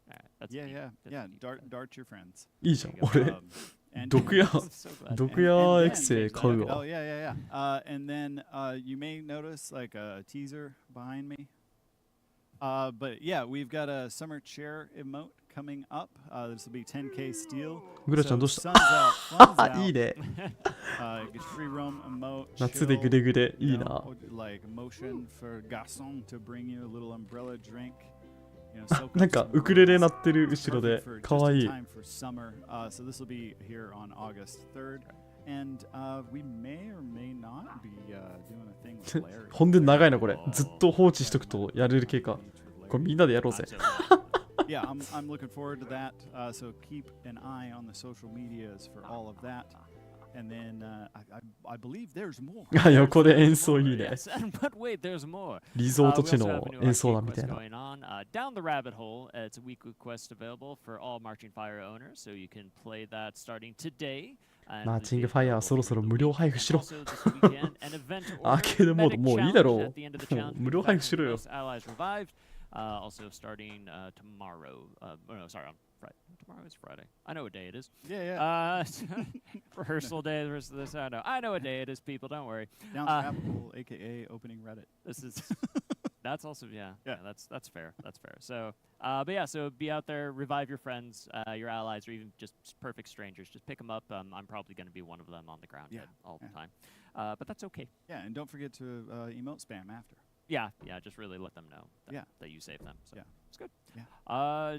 Alright, that's Yeah, neat. yeah, That's yeah. neat. Dart your friends. いいじゃん。 There you 俺 go. And- 毒矢 I'm so glad. 毒矢エクセ買う Oh わ。 yeah. And then you may notice like a teaser behind me. But yeah, we've got a summer chair emote coming up. This will be 10k steel. グラちゃんどうし So た sun's out, fun's out. いいね。 Get free roam emote. 夏でグレグレ。いい you な。 know, like motion for garçon to bring you a little umbrella drink. You know, soak なん up か some ウクレレ roses. 鳴ってる後ろ Perfect で for か just わい in い。 time for summer. So this will be here on August 3rd. And we may or may not be doing a thing with Larry. ほんで長いなこれ。ずっと放置しとくとやれる系か。これみんなでやろうぜ。 Yeah, I'm looking forward to that. So keep an eye on the social medias for all of that. And then I believe there's more. あ、横で演奏いいね。 Yes, but wait, there's more. リゾート We 地 also の have a new 演奏 arcade だみたい quest な。 going on. Down the Rabbit Hole, it's a weekly quest available for all Marching Fire owners, so you can play that starting today. マーチングファイヤーそろそろ無料配布しろ。 Also this weekend, an event アーケードモード order もういいだろ medic う。 challenge at the end of the もう challenge. 無料配布しろよ。 Most allies revived. Also starting tomorrow. No, sorry, on Friday. Tomorrow is Friday. I know what day it is. Yeah. Rehearsal day. The rest of this, I know. I know what day it is. People, don't worry. Down Apple, aka opening Reddit. This is. That's also that's fair. That's fair. So, but yeah, so be out there, revive your friends, your allies, or even just perfect strangers. Just pick them up. I'm probably going to be one of them on the ground all the time, but that's okay. Yeah, and don't forget to emote spam after. Yeah, just really let them know that you saved them. So it's good. Yeah.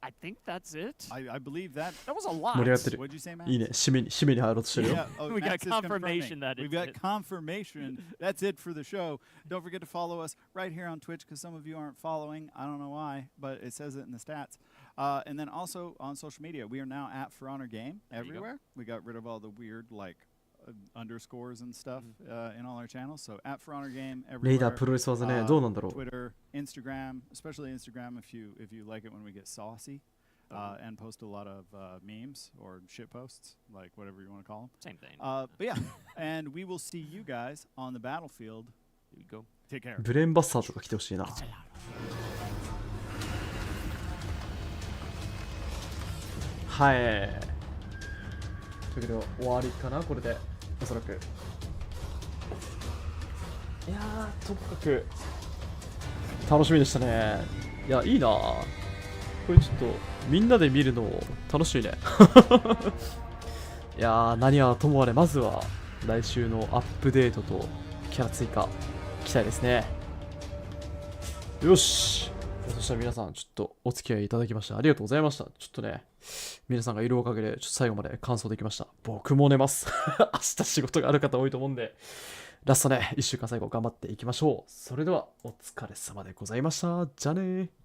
I think that's it. I believe that was a lot. 盛り上がってる。 What'd you say, Matt? いいね。締めに入ろうとしてるよ。 We got Max is confirmation confirming. that We've got confirmation. That's it for the show. Don't forget to follow us right here on Twitch because some of you aren't following. I don't know why, but it says it in the stats. And then also on social media, we are now at For Honor Game everywhere. We got rid of all the weird underscores and stuff in all our channels. So at For Honor Game レイダ everywhere. ープロレス技ね、どうなんだろう。 Twitter, Instagram, especially Instagram if you like it when we get saucy. And post a lot of memes or shit posts, like whatever you want to call them. Same thing. But yeah, and we will see you guys on the battlefield. Here we go. Take care. ブレーンバスターとか来てほしいな。はい。というわけで終わりかな、これで。おそらく。いやー、とにかく楽しみでしたね。いや、いいな。これちょっとみんなで見るの楽しいね。いやー、何はともあれ、まずは来週のアップデートとキャラ追加期待ですね。よし。そしたら皆さんちょっとお付き合いいただきましてありがとうございました。ちょっとね、皆さんがいるおかげでちょっと最後まで完走できました。僕も寝ます。明日仕事がある方多いと思うんで、ラストね、1週間最後頑張っていきましょう。それではお疲れ様でございました。じゃあねー。